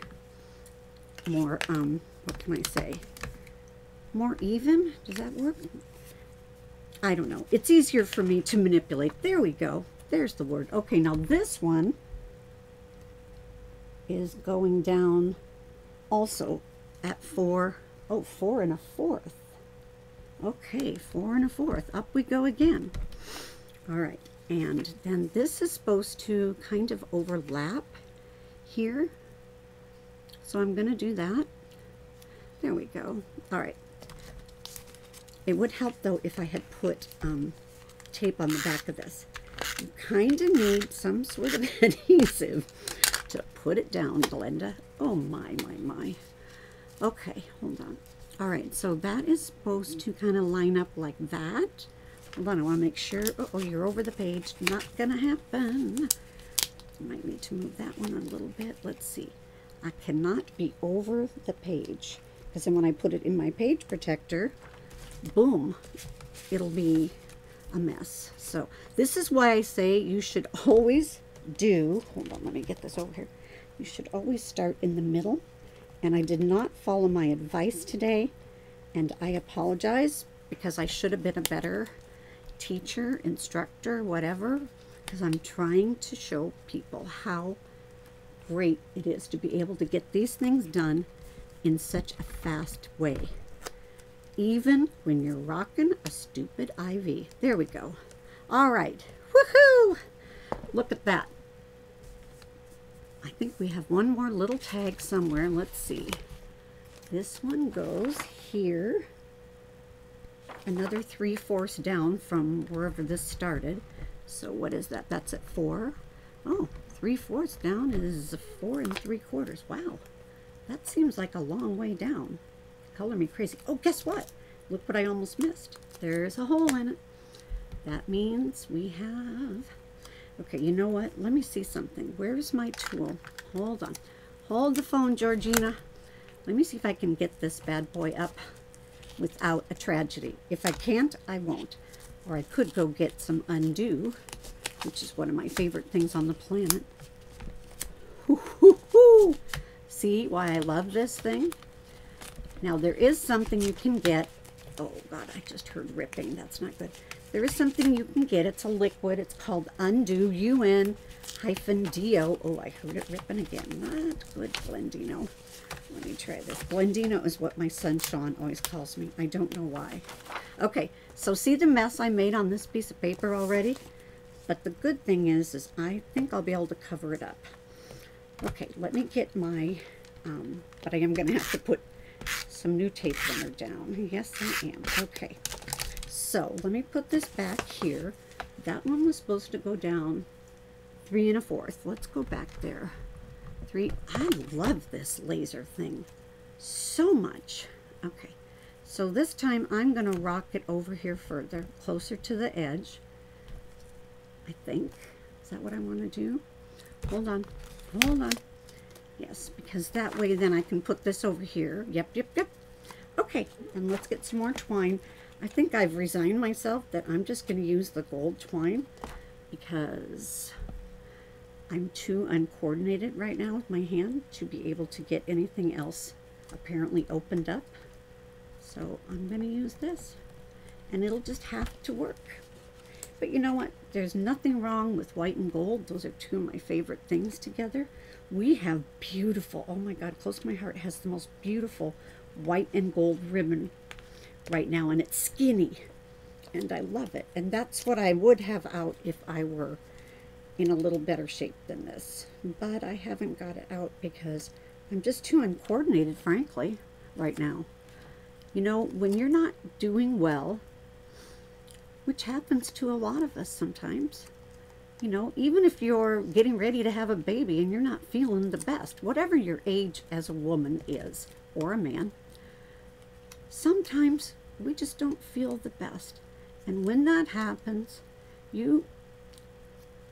more, what can I say, more even? Does that work? I don't know. It's easier for me to manipulate. There we go. There's the word. Okay, now this one is going down also at 4. Oh, 4 1/4. Okay, 4 1/4. Up we go again. All right, and then this is supposed to kind of overlap here. So I'm going to do that. There we go. All right. It would help, though, if I had put tape on the back of this. You kind of need some sort of adhesive to put it down, Glenda. Oh, my. Okay, hold on. All right, so that is supposed to kind of line up like that. Hold on, I want to make sure. Oh, you're over the page. Not going to happen. I might need to move that one a little bit. Let's see. I cannot be over the page, because then when I put it in my page protector, boom, it'll be a mess. So this is why I say you should always do, hold on, let me get this over here. You should always start in the middle. And I did not follow my advice today, and I apologize, because I should have been a better teacher, instructor, whatever, because I'm trying to show people how great it is to be able to get these things done in such a fast way, even when you're rocking a stupid IV. There we go. All right. Woohoo! Look at that. I think we have one more little tag somewhere. Let's see. This one goes here. Another 3/4 down from wherever this started. So what is that? That's at 4. Oh, 3/4 down is 4 3/4. Wow. That seems like a long way down. Color me crazy. Oh, guess what? Look what I almost missed. There's a hole in it. That means we have... Okay, you know what? Let me see something. Where's my tool? Hold on. Hold the phone, Georgina. Let me see if I can get this bad boy up without a tragedy. If I can't, I won't. Or I could go get some undo, which is one of my favorite things on the planet. Hoo-hoo-hoo! See why I love this thing? Now, there is something you can get. Oh, God, I just heard ripping. That's not good. There is something you can get. It's a liquid. It's called Undo, UN-DO. Oh, I heard it ripping again. Not good, Blendino. Let me try this. Blendino is what my son Sean always calls me. I don't know why. Okay, so see the mess I made on this piece of paper already? But the good thing is I think I'll be able to cover it up. Okay, let me get my, but I am going to have to put some new tape runner down. Yes, I am. Okay. So let me put this back here. That one was supposed to go down 3 1/4. Let's go back there. 3. I love this laser thing so much. Okay, so this time I'm going to rock it over here further, closer to the edge. I think. Is that what I want to do? Hold on. Hold on. Yes, because that way then I can put this over here. Yep. Okay, and let's get some more twine. I think I've resigned myself that I'm just going to use the gold twine because I'm too uncoordinated right now with my hand to be able to get anything else apparently opened up. So I'm going to use this, and it'll just have to work. But you know what? There's nothing wrong with white and gold. Those are two of my favorite things together. We have beautiful, oh my God, close to my heart, has the most beautiful white and gold ribbon right now, and it's skinny, and I love it. And that's what I would have out if I were in a little better shape than this. But I haven't got it out because I'm just too uncoordinated, frankly, right now. You know, when you're not doing well, which happens to a lot of us sometimes, you know, even if you're getting ready to have a baby and you're not feeling the best, whatever your age as a woman is, or a man, sometimes we just don't feel the best. And when that happens,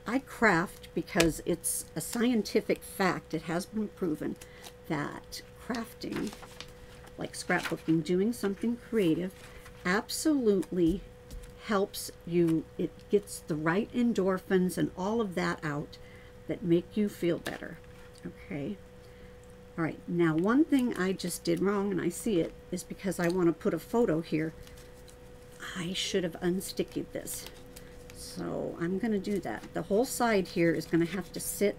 I craft because it's a scientific fact. It has been proven that crafting, like scrapbooking, doing something creative, absolutely helps you. It gets the right endorphins and all of that out that make you feel better. Okay. All right, now one thing I just did wrong, and I see it, is because I want to put a photo here. I should have unsticky this. So I'm going to do that. The whole side here is going to have to sit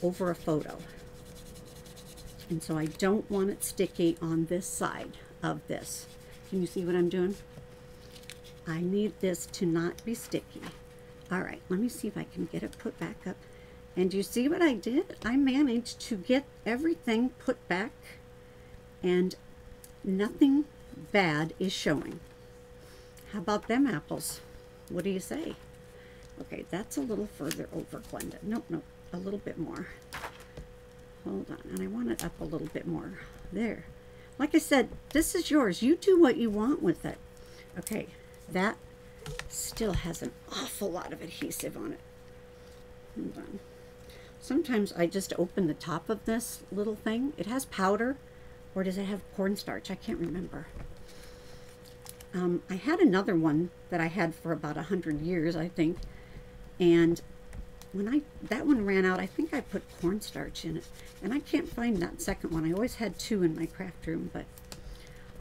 over a photo. And so I don't want it sticky on this side of this. Can you see what I'm doing? I need this to not be sticky. All right, let me see if I can get it put back up. And you see what I did? I managed to get everything put back, and Nothing bad is showing. How about them apples? What do you say? Okay, that's a little further over, Glenda. Nope, nope, a little bit more. Hold on, and I want it up a little bit more. There. Like I said, this is yours. You do what you want with it. Okay, that still has an awful lot of adhesive on it. Hold on. Sometimes I just open the top of this little thing. It has powder, or does it have cornstarch? I can't remember. I had another one that I had for about 100 years, I think, and when that one ran out, I think I put cornstarch in it, and I can't find that second one. I always had two in my craft room, but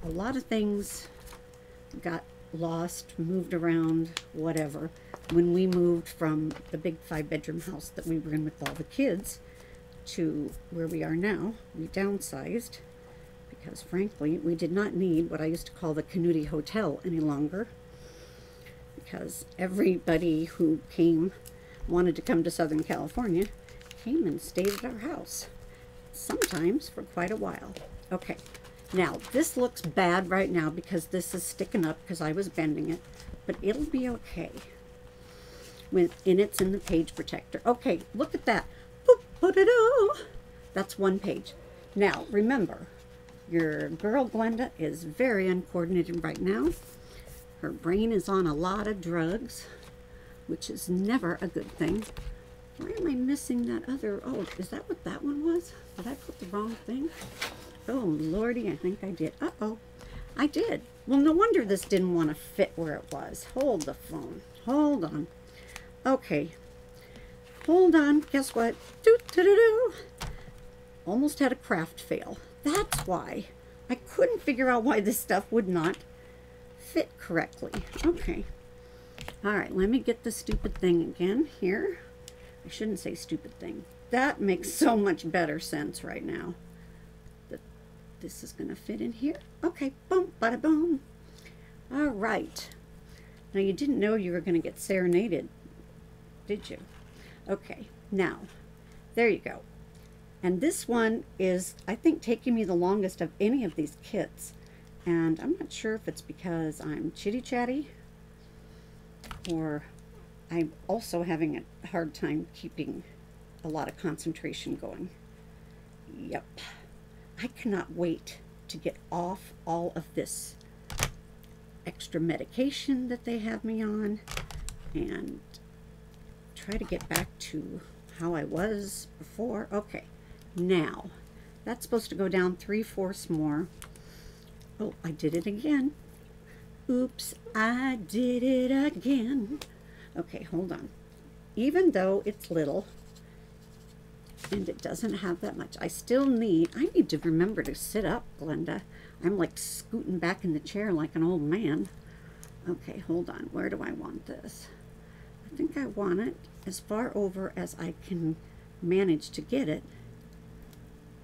a lot of things got lost, moved around, whatever. When we moved from the big 5-bedroom house that we were in with all the kids to where we are now, we downsized because frankly we did not need what I used to call the Canute Hotel any longer, because everybody who wanted to come to Southern California came and stayed at our house, sometimes for quite a while. Okay, now this looks bad right now because this is sticking up because I was bending it, but it'll be okay. And it's in the page protector. Okay, look at that. Boop, ba-da-da. That's one page. Now, remember, your girl Glenda is very uncoordinated right now. Her brain is on a lot of drugs, which is never a good thing. Why am I missing that other? Oh, is that what that one was? Did I put the wrong thing? Oh, Lordy, I think I did. Uh-oh, I did. Well, no wonder this didn't want to fit where it was. Hold the phone. Hold on. Okay, hold on. Guess what? Doo-doo-doo-doo. Almost had a craft fail. That's why. I couldn't figure out why this stuff would not fit correctly. Okay. All right, let me get the stupid thing again here. I shouldn't say stupid thing. That makes so much better sense right now. That this is going to fit in here. Okay, boom, bada boom. All right. Now, you didn't know you were going to get serenaded, did you? Okay, now, there you go. And this one is, I think, taking me the longest of any of these kits. And I'm not sure if it's because I'm chitty-chatty or I'm also having a hard time keeping a lot of concentration going. Yep. I cannot wait to get off all of this extra medication that they have me on and try to get back to how I was before. Okay, now that's supposed to go down 3/4 more. Oh, I did it again. Oops, I did it again. Okay, hold on. Even though it's little and it doesn't have that much, I need to remember to sit up, Glenda. I'm like scooting back in the chair like an old man. Okay, hold on. Where do I want this? I think I want it as far over as I can manage to get it.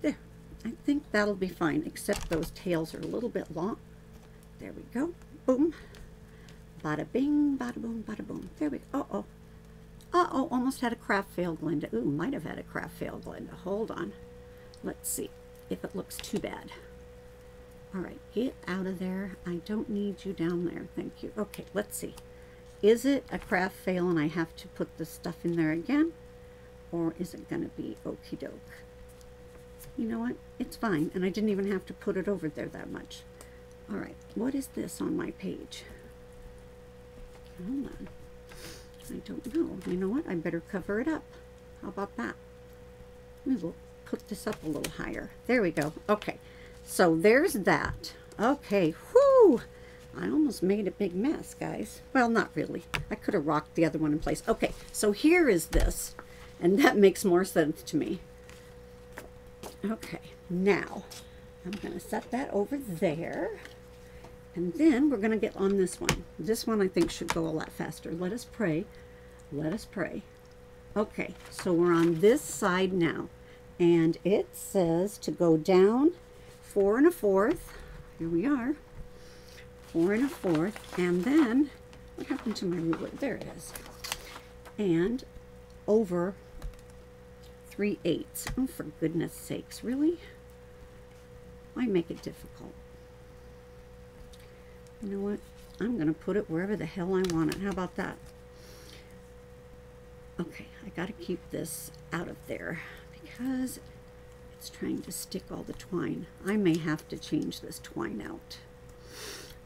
There. I think that'll be fine, except those tails are a little bit long. There we go. Boom. Bada bing, bada boom, bada boom. There we go. Uh-oh. Uh-oh, almost had a craft fail, Glenda. Ooh, might have had a craft fail, Glenda. Hold on. Let's see if it looks too bad. All right, get out of there. I don't need you down there. Thank you. Okay, let's see. Is it a craft fail and I have to put the stuff in there again? Or is it going to be okie doke? You know what? It's fine. And I didn't even have to put it over there that much. All right, what is this on my page? Hold on. I don't know. You know what? I better cover it up. How about that? We will put this up a little higher. There we go. Okay. So there's that. Okay. Whoo! I almost made a big mess, guys. Well, not really. I could have rocked the other one in place. Okay. So here is this. And that makes more sense to me. Okay. Now, I'm going to set that over there. And then we're going to get on this one. This one I think should go a lot faster. Let us pray. Let us pray. Okay, so we're on this side now. And it says to go down 4 1/4. Here we are. 4 1/4. And then, what happened to my ruler? There it is. And over 3/8. Oh, for goodness sakes, really? Why make it difficult? You know what? I'm going to put it wherever the hell I want it. How about that? Okay, I got to keep this out of there because it's trying to stick all the twine. I may have to change this twine out.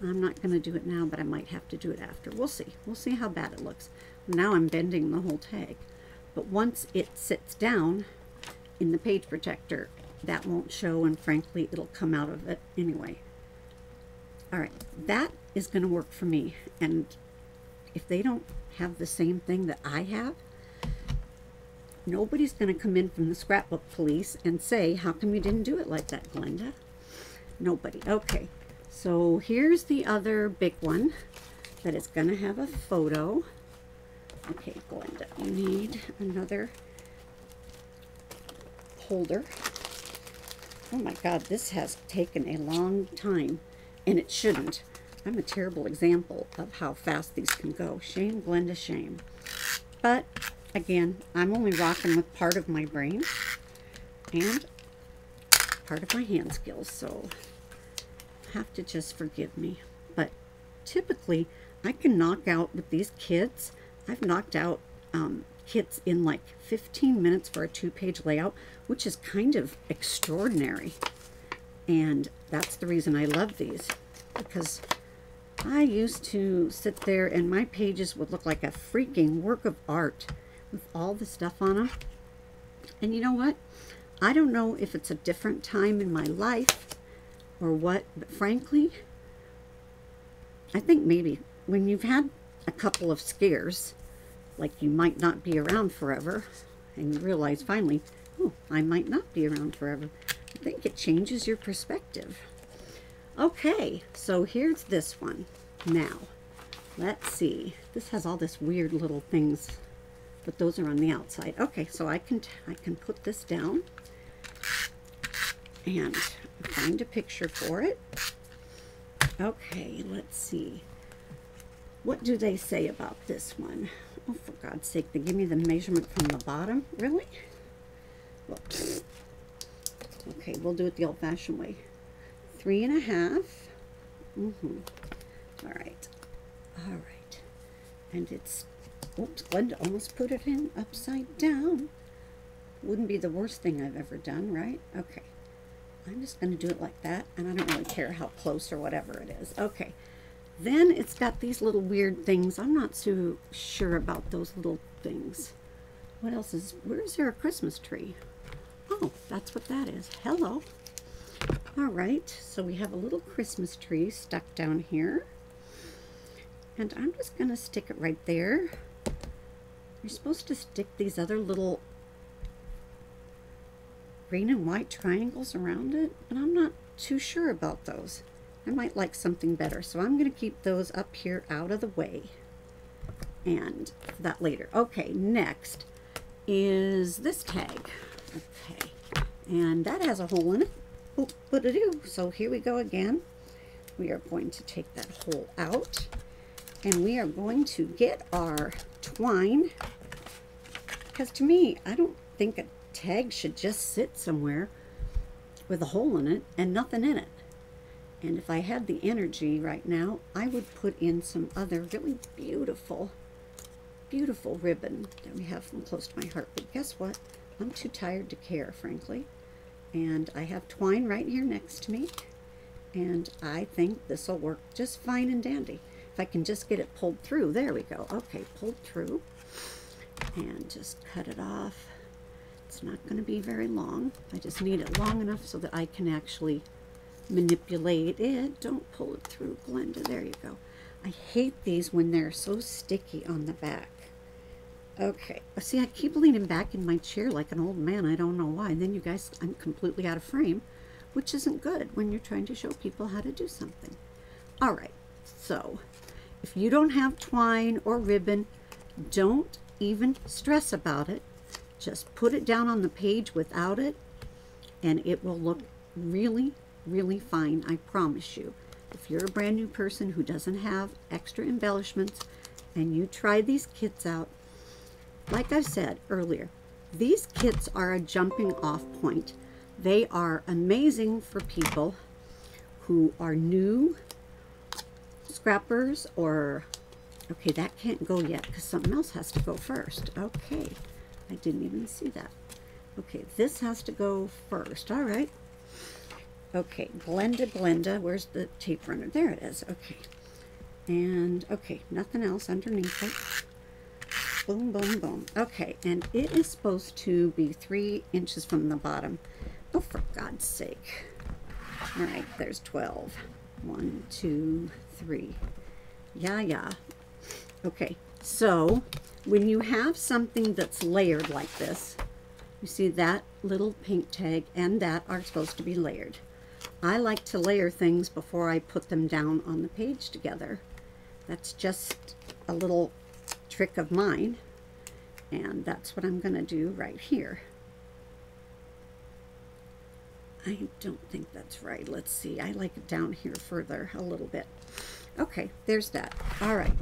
I'm not going to do it now, but I might have to do it after. We'll see. We'll see how bad it looks. Now I'm bending the whole tag. But once it sits down in the page protector, that won't show, and frankly, it'll come out of it anyway. All right, that is going to work for me. And if they don't have the same thing that I have, nobody's going to come in from the scrapbook police and say, how come you didn't do it like that, Glenda? Nobody. Okay, so here's the other big one that is going to have a photo. Okay, Glenda, you need another holder. Oh my God, this has taken a long time, and it shouldn't. I'm a terrible example of how fast these can go. Shame, Glenda, shame. But again, I'm only rocking with part of my brain and part of my hand skills, so have to just forgive me. But typically, I can knock out with these kits. I've knocked out kits in like 15 minutes for a 2-page layout, which is kind of extraordinary. And that's the reason I love these, because I used to sit there and my pages would look like a freaking work of art with all the stuff on them. And you know what? I don't know if it's a different time in my life or what, but frankly, I think maybe when you've had a couple of scares, like you might not be around forever, and you realize finally, oh, I might not be around forever, I think it changes your perspective. Okay, so here's this one. Now, let's see. This has all this weird little things, but those are on the outside. Okay, so I can put this down and find a picture for it. Okay, let's see. What do they say about this one? Oh, for God's sake, they give me the measurement from the bottom? Really? Well, okay, we'll do it the old-fashioned way. 3.5. All right. All right. And it's, oops, Glenda almost put it in upside down. Wouldn't be the worst thing I've ever done, right? Okay. I'm just going to do it like that, and I don't really care how close or whatever it is. Okay. Then it's got these little weird things. I'm not so sure about those little things. What else is, where is there a Christmas tree? Oh, that's what that is. Hello. All right, so we have a little Christmas tree stuck down here. And I'm just going to stick it right there. You're supposed to stick these other little green and white triangles around it, but I'm not too sure about those. I might like something better, so I'm going to keep those up here out of the way, and that later. Okay, next is this tag. Okay, and that has a hole in it. Oop, what-a-do. So here we go again. We are going to take that hole out, and we are going to get our twine, because to me, I don't think a tag should just sit somewhere with a hole in it and nothing in it. And if I had the energy right now, I would put in some other really beautiful, beautiful ribbon that we have from close to my heart. But guess what? I'm too tired to care, frankly. And I have twine right here next to me. And I think this will work just fine and dandy. If I can just get it pulled through. There we go. Okay, pulled through. And just cut it off. It's not going to be very long. I just need it long enough so that I can actually manipulate it. Don't pull it through, Glenda. There you go. I hate these when they're so sticky on the back. Okay. See, I keep leaning back in my chair like an old man. I don't know why. And then you guys, I'm completely out of frame, which isn't good when you're trying to show people how to do something. All right. So, if you don't have twine or ribbon, don't even stress about it. Just put it down on the page without it, and it will look really, really fine, I promise you. If you're a brand new person who doesn't have extra embellishments and you try these kits out, like I said earlier, these kits are a jumping off point. They are amazing for people who are new scrappers, or, okay, that can't go yet because something else has to go first. Okay, I didn't even see that. Okay, this has to go first. All right. Okay, Glenda. Where's the tape runner? There it is. Okay. And, okay, nothing else underneath it. Boom, boom, boom. Okay, and it is supposed to be 3 inches from the bottom. Oh, for God's sake. All right, there's 12. 1, 2, 3. Yeah. Okay, so when you have something that's layered like this, you see that little pink tag and that are supposed to be layered. I like to layer things before I put them down on the page together. That's just a little trick of mine, and that's what I'm going to do right here. I don't think that's right. Let's see. I like it down here further a little bit. Okay, there's that. All right.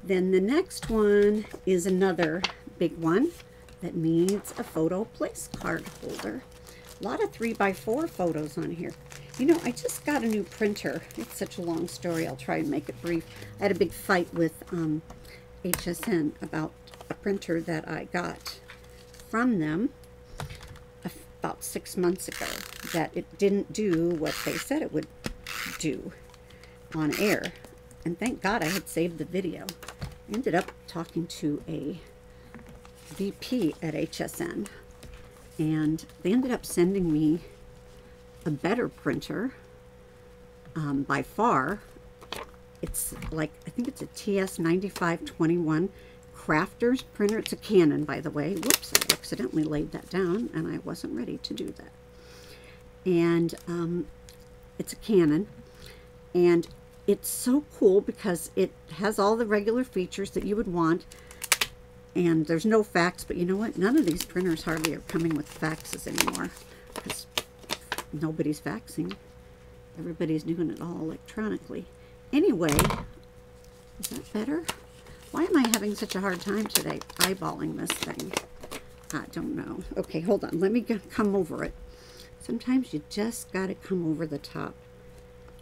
Then the next one is another big one that needs a photo place card holder. A lot of 3x4 photos on here. You know, I just got a new printer. It's such a long story. I'll try and make it brief. I had a big fight with HSN about a printer that I got from them about 6 months ago, that it didn't do what they said it would do on air. And thank God I had saved the video. I ended up talking to a VP at HSN, and they ended up sending me a better printer by far. It's like, I think it's a TS9521 Crafter's printer. It's a Canon, by the way. Whoops, I accidentally laid that down and I wasn't ready to do that. And it's a Canon, and it's so cool because it has all the regular features that you would want, and there's no fax. But you know what? None of these printers hardly are coming with faxes anymore because nobody's faxing. Everybody's doing it all electronically. Anyway, is that better? Why am I having such a hard time today eyeballing this thing? I don't know. Okay, hold on. Let me come over it. Sometimes you just got to come over the top.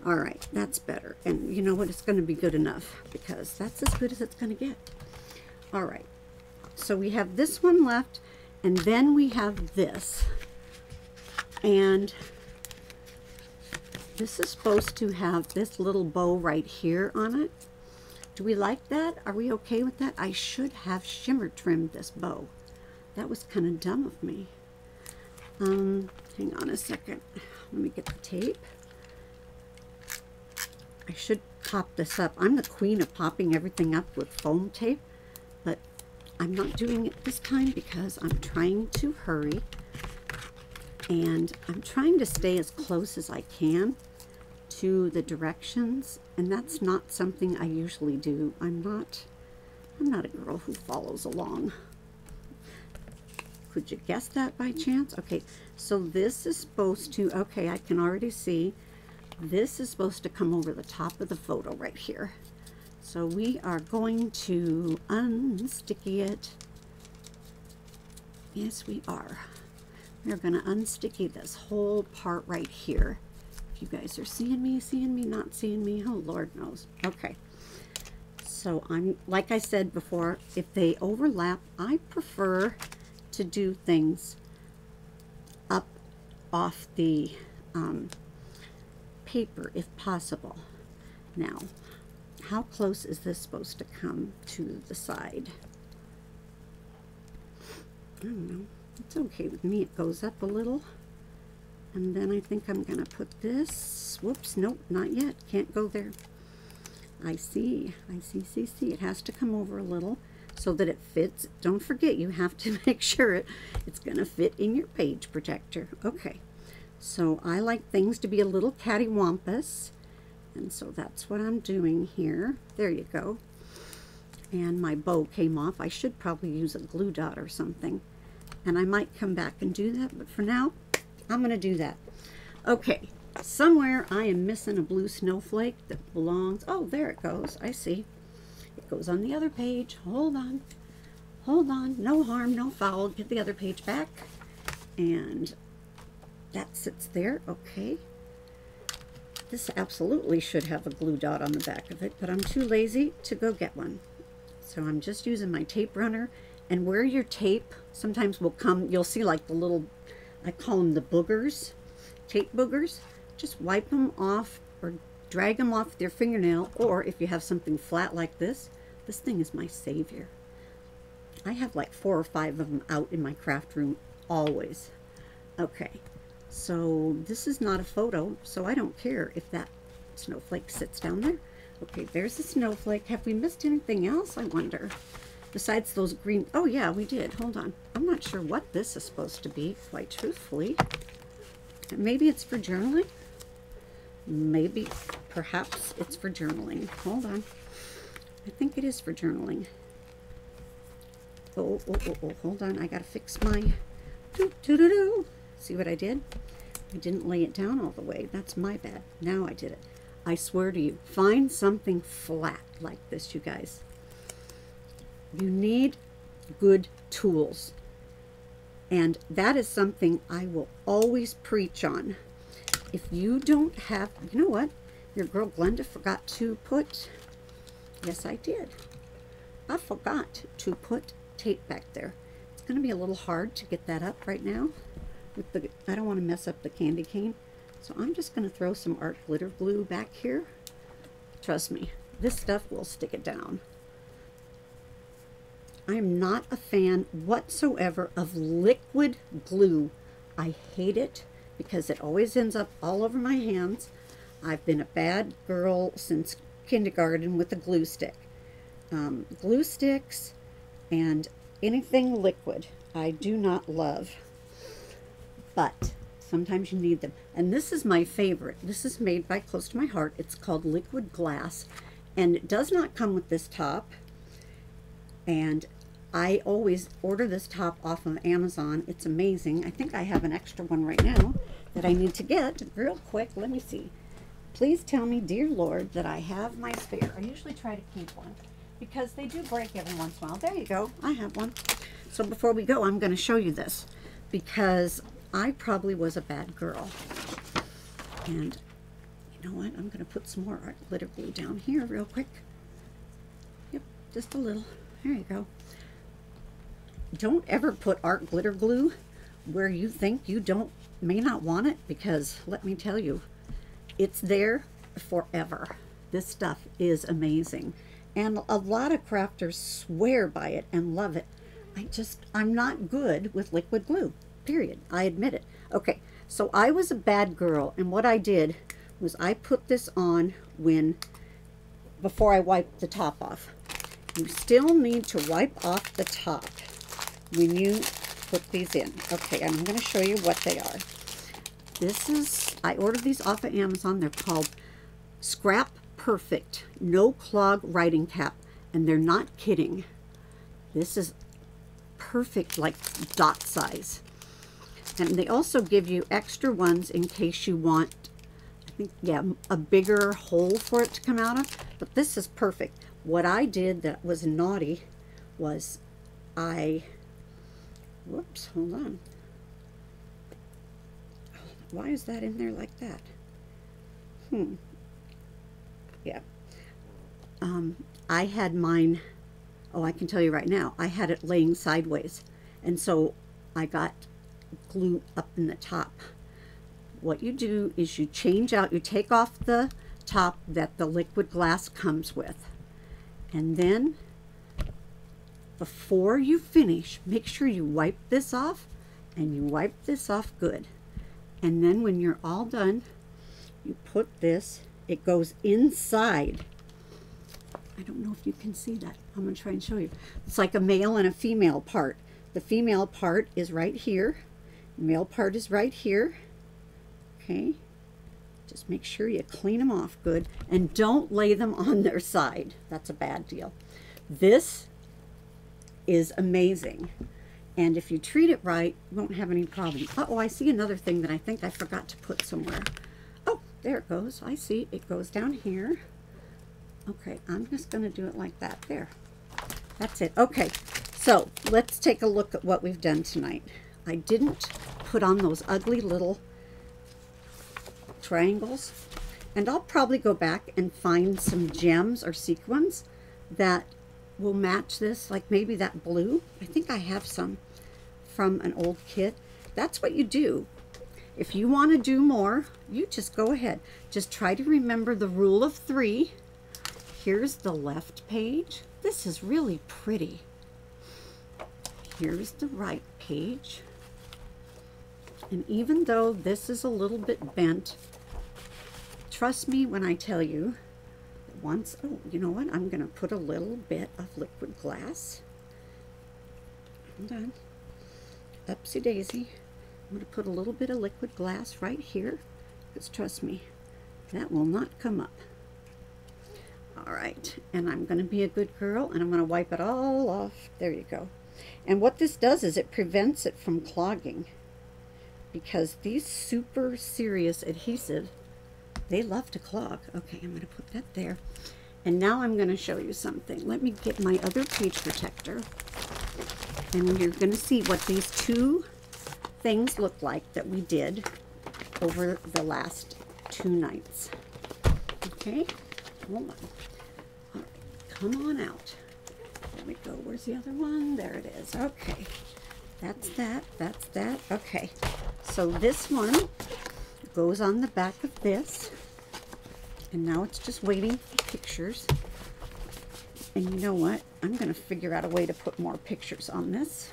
All right, that's better. And you know what? It's going to be good enough because that's as good as it's going to get. All right. So we have this one left, and then we have this. And this is supposed to have this little bow right here on it. Do we like that? Are we okay with that? I should have shimmer trimmed this bow. That was kind of dumb of me. Hang on a second. Let me get the tape. I should pop this up. I'm the queen of popping everything up with foam tape, but I'm not doing it this time because I'm trying to hurry, and I'm trying to stay as close as I can to the directions, and that's not something I usually do. I'm not a girl who follows along. Could you guess that by chance? Okay, so this is supposed to, okay, I can already see this is supposed to come over the top of the photo right here. So we are going to unsticky it. Yes, we are. We're going to unsticky this whole part right here. If you guys are seeing me, not seeing me, oh, Lord knows. Okay. So I'm, like I said before, if they overlap, I prefer to do things up off the paper if possible. Now, how close is this supposed to come to the side? I don't know. It's okay with me. It goes up a little. And then I think I'm going to put this. Whoops, nope, not yet. Can't go there. I see. It has to come over a little so that it fits. Don't forget, you have to make sure it's going to fit in your page protector. Okay. So I like things to be a little cattywampus. And so that's what I'm doing here. There you go. And my bow came off. I should probably use a glue dot or something. And I might come back and do that. But for now, I'm going to do that. Okay. Somewhere I am missing a blue snowflake that belongs. Oh, there it goes. I see. It goes on the other page. Hold on. Hold on. No harm, no foul. Get the other page back. And that sits there. Okay. This absolutely should have a glue dot on the back of it, but I'm too lazy to go get one. So I'm just using my tape runner. And where your tape sometimes will come, you'll see like the little, I call them the boogers, tape boogers. Just wipe them off or drag them off with your fingernail, or if you have something flat like this thing is my savior. I have like 4 or 5 of them out in my craft room always. Okay, so this is not a photo, so I don't care if that snowflake sits down there. Okay, there's a snowflake. Have we missed anything else, I wonder? Besides those green, oh yeah, we did. Hold on. I'm not sure what this is supposed to be, quite truthfully. Maybe it's for journaling? Maybe, perhaps it's for journaling. Hold on. I think it is for journaling. Oh, hold on. I gotta fix my doo-doo-doo-doo. See what I did? I didn't lay it down all the way. That's my bad. Now I did it. I swear to you, find something flat like this, you guys. You need good tools. And that is something I will always preach on. If you don't have, you know what? Your girl Glenda forgot to put, yes I did. I forgot to put tape back there. It's going to be a little hard to get that up right now. With the, I don't want to mess up the candy cane. So I'm just going to throw some art glitter glue back here. Trust me, this stuff will stick it down. I am not a fan whatsoever of liquid glue. I hate it because it always ends up all over my hands. I've been a bad girl since kindergarten with a glue stick. Glue sticks and anything liquid I do not love. But sometimes you need them. And this is my favorite. This is made by Close to My Heart. It's called Liquid Glass. And it does not come with this top. And I always order this top off of Amazon. It's amazing. I think I have an extra one right now that I need to get real quick. Let me see. Please tell me, dear Lord, that I have my spare. I usually try to keep one because they do break every once in a while. There you go. I have one. So before we go, I'm going to show you this because I probably was a bad girl. And you know what? I'm going to put some more art glitter glue down here real quick. Yep, just a little. There you go. Don't ever put art glitter glue where you think you may not want it, because let me tell you, it's there forever. This stuff is amazing. And a lot of crafters swear by it and love it. I'm not good with liquid glue, period. I admit it. Okay, so I was a bad girl, and what I did was I put this on before I wiped the top off. You still need to wipe off the top when you put these in. Okay, I'm going to show you what they are. I ordered these off of Amazon. They're called Scrap Perfect No Clog Writing Cap, and they're not kidding. This is perfect, like dot size. And they also give you extra ones in case you want, I think, yeah, a bigger hole for it to come out of. But this is perfect. What I did that was naughty was whoops, hold on. Why is that in there like that? Yeah. I had mine, I can tell you right now, I had it laying sideways. And so I got glue up in the top. What you do is you take off the top that the liquid glass comes with. And then before you finish, make sure you wipe this off, and you wipe this off good. And then when you're all done, you put this, it goes inside. I don't know if you can see that. I'm going to try and show you. It's like a male and a female part. The female part is right here. The male part is right here. Okay. Just make sure you clean them off good, and don't lay them on their side. That's a bad deal. This is amazing. And if you treat it right, you won't have any problem. Uh-oh, I see another thing that I think I forgot to put somewhere. Oh, there it goes. I see. It goes down here. Okay, I'm just going to do it like that. There. That's it. Okay, so let's take a look at what we've done tonight. I didn't put on those ugly little triangles And I'll probably go back and find some gems or sequins that will match this, like maybe that blue. I think I have some from an old kit. That's what you do. If you want to do more, you just go ahead. Just try to remember the rule of 3. Here's the left page. This is really pretty. Here's the right page. And even though this is a little bit bent, trust me when I tell you, once, oh, you know what? I'm going to put a little bit of liquid glass. Hold on. Upsy daisy. I'm going to put a little bit of liquid glass right here, because trust me, that will not come up. All right, and I'm going to be a good girl, and I'm going to wipe it all off. There you go. And what this does is it prevents it from clogging, because these super serious adhesive, they love to clog. Okay, I'm going to put that there. And now I'm going to show you something. Let me get my other page protector, and you're going to see what these 2 things look like that we did over the last 2 nights. Okay, hold on. All right, come on out. There we go. Where's the other one? There it is. Okay, that's that. That's that. Okay, so this one goes on the back of this, and now it's just waiting for pictures. And you know what? I'm going to figure out a way to put more pictures on this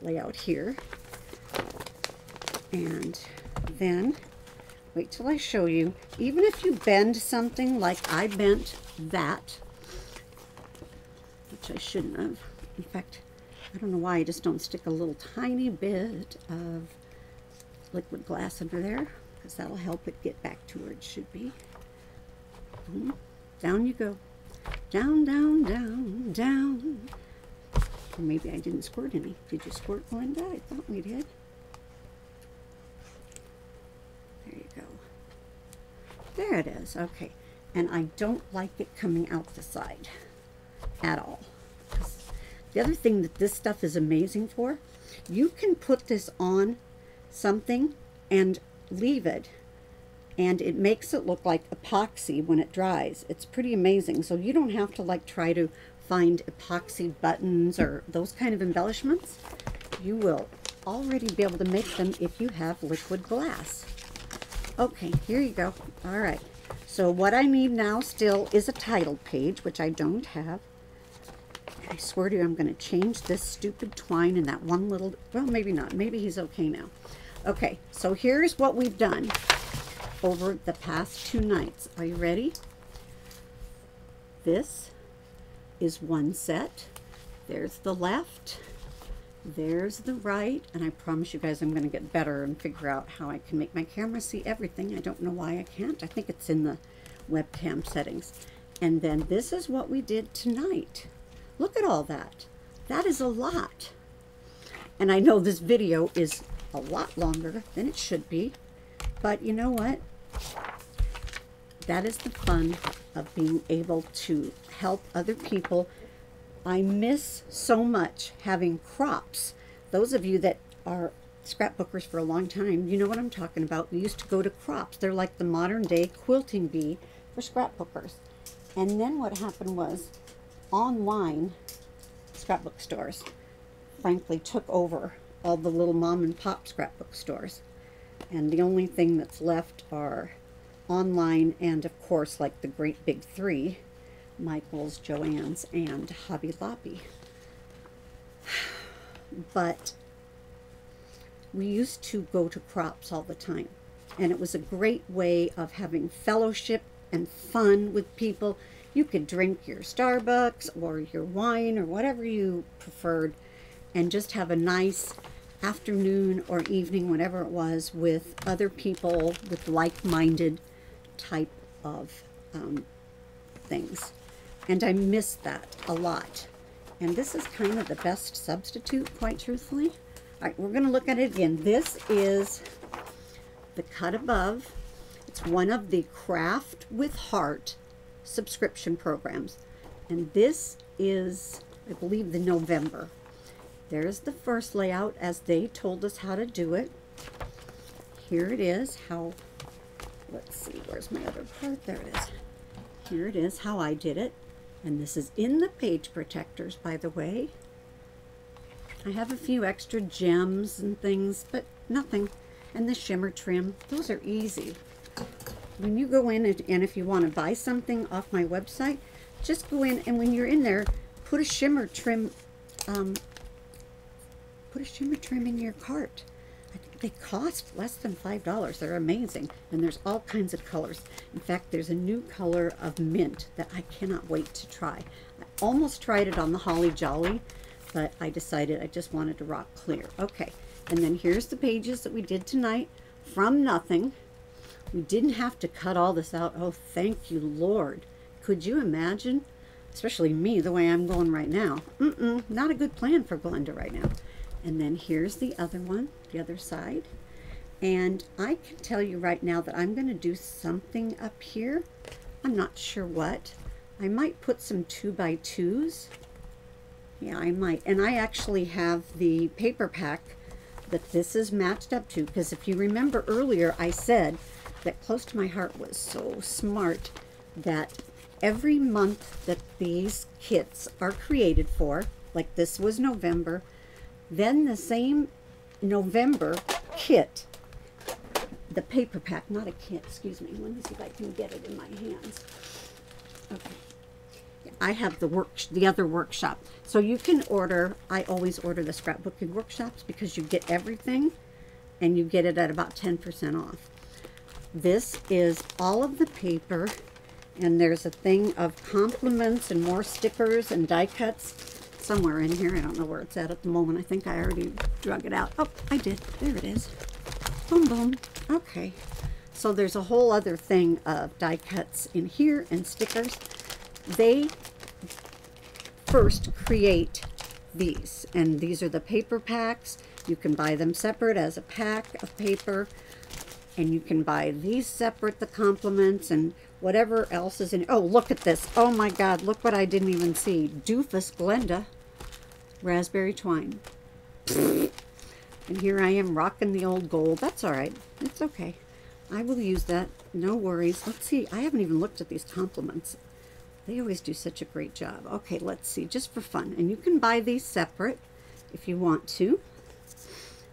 layout here. And then, wait till I show you, even if you bend something like I bent that, which I shouldn't have. In fact, I don't know why I just don't stick a little tiny bit of liquid glass under there, because that'll help it get back to where it should be. Boom. Down you go. Down, down, down, down. Or maybe I didn't squirt any. Did you squirt, Linda? I thought we did. There you go. There it is. Okay. And I don't like it coming out the side at all. The other thing that this stuff is amazing for, you can put this on something and leave it, and it makes it look like epoxy when it dries. It's pretty amazing. So you don't have to like try to find epoxy buttons or those kind of embellishments. You will already be able to make them if you have liquid glass. Okay, here you go. All right. So what I need now still is a title page, which I don't have. I swear to you, I'm going to change this stupid twine in that one little, well, maybe not. Maybe he's okay now. Okay, so here's what we've done over the past 2 nights. Are you ready? This is one set. There's the left. There's the right. And I promise you guys I'm going to get better and figure out how I can make my camera see everything. I don't know why I can't. I think it's in the webcam settings. And then this is what we did tonight. Look at all that. That is a lot. And I know this video is a lot longer than it should be, but you know what? That is the fun of being able to help other people. I miss so much having crops. Those of you that are scrapbookers for a long time, you know what I'm talking about. We used to go to crops. They're like the modern day quilting bee for scrapbookers. And then what happened was online scrapbook stores frankly took over all the little mom and pop scrapbook stores, and the only thing that's left are online and of course like the great big 3, Michael's, Joann's, and Hobby Lobby. But we used to go to crops all the time, and it was a great way of having fellowship and fun with people. You could drink your Starbucks or your wine or whatever you preferred and just have a nice afternoon or evening, whatever it was, with other people with like-minded type of things. And I miss that a lot. And this is kind of the best substitute, quite truthfully. All right, we're going to look at it again. This is the Cut Above. It's one of the Craft with Heart subscription programs, and this is, I believe, the November. There's the first layout as they told us how to do it. Here it is, how let's see, where's my other part? There it is. Here it is, how I did it. And this is in the page protectors, by the way. I have a few extra gems and things, but nothing. And the shimmer trim, those are easy. When you go in and if you want to buy something off my website, just go in, and when you're in there, put a shimmer trim in your cart. I think they cost less than $5. They're amazing, and there's all kinds of colors. In fact, there's a new color of mint that I cannot wait to try. I almost tried it on the Holly Jolly, but I decided I just wanted to rock clear. Okay, and then here's the pages that we did tonight from nothing. We didn't have to cut all this out. Oh, thank you, Lord. Could you imagine? Especially me, the way I'm going right now. Not a good plan for Glenda right now. And then here's the other one, the other side. And I can tell you right now that I'm going to do something up here. I'm not sure what. I might put some 2x2s. Yeah, I might. And I actually have the paper pack that this is matched up to, because if you remember earlier, I said that Close to My Heart was so smart that every month that these kits are created for, like this was November, then the same November kit, the paper pack, not a kit, excuse me. Let me see if I can get it in my hands. Okay. I have the other workshop. So you can order, I always order the scrapbooking workshops because you get everything and you get it at about 10% off. This is all of the paper, and there's a thing of compliments and more stickers and die cuts somewhere in here. I don't know where it's at the moment. I think I already drug it out. Oh, I did. There it is. Boom, boom. Okay. So there's a whole other thing of die cuts in here and stickers. They first create these, and these are the paper packs. You can buy them separate as a pack of paper, and you can buy these separate, the compliments and whatever else is in. Oh, look at this. Oh my God, look what I didn't even see. Doofus Glenda raspberry twine. And here I am rocking the old gold. That's all right. It's okay. I will use that. No worries. Let's see. I haven't even looked at these compliments. They always do such a great job. Okay, let's see. Just for fun. And you can buy these separate if you want to.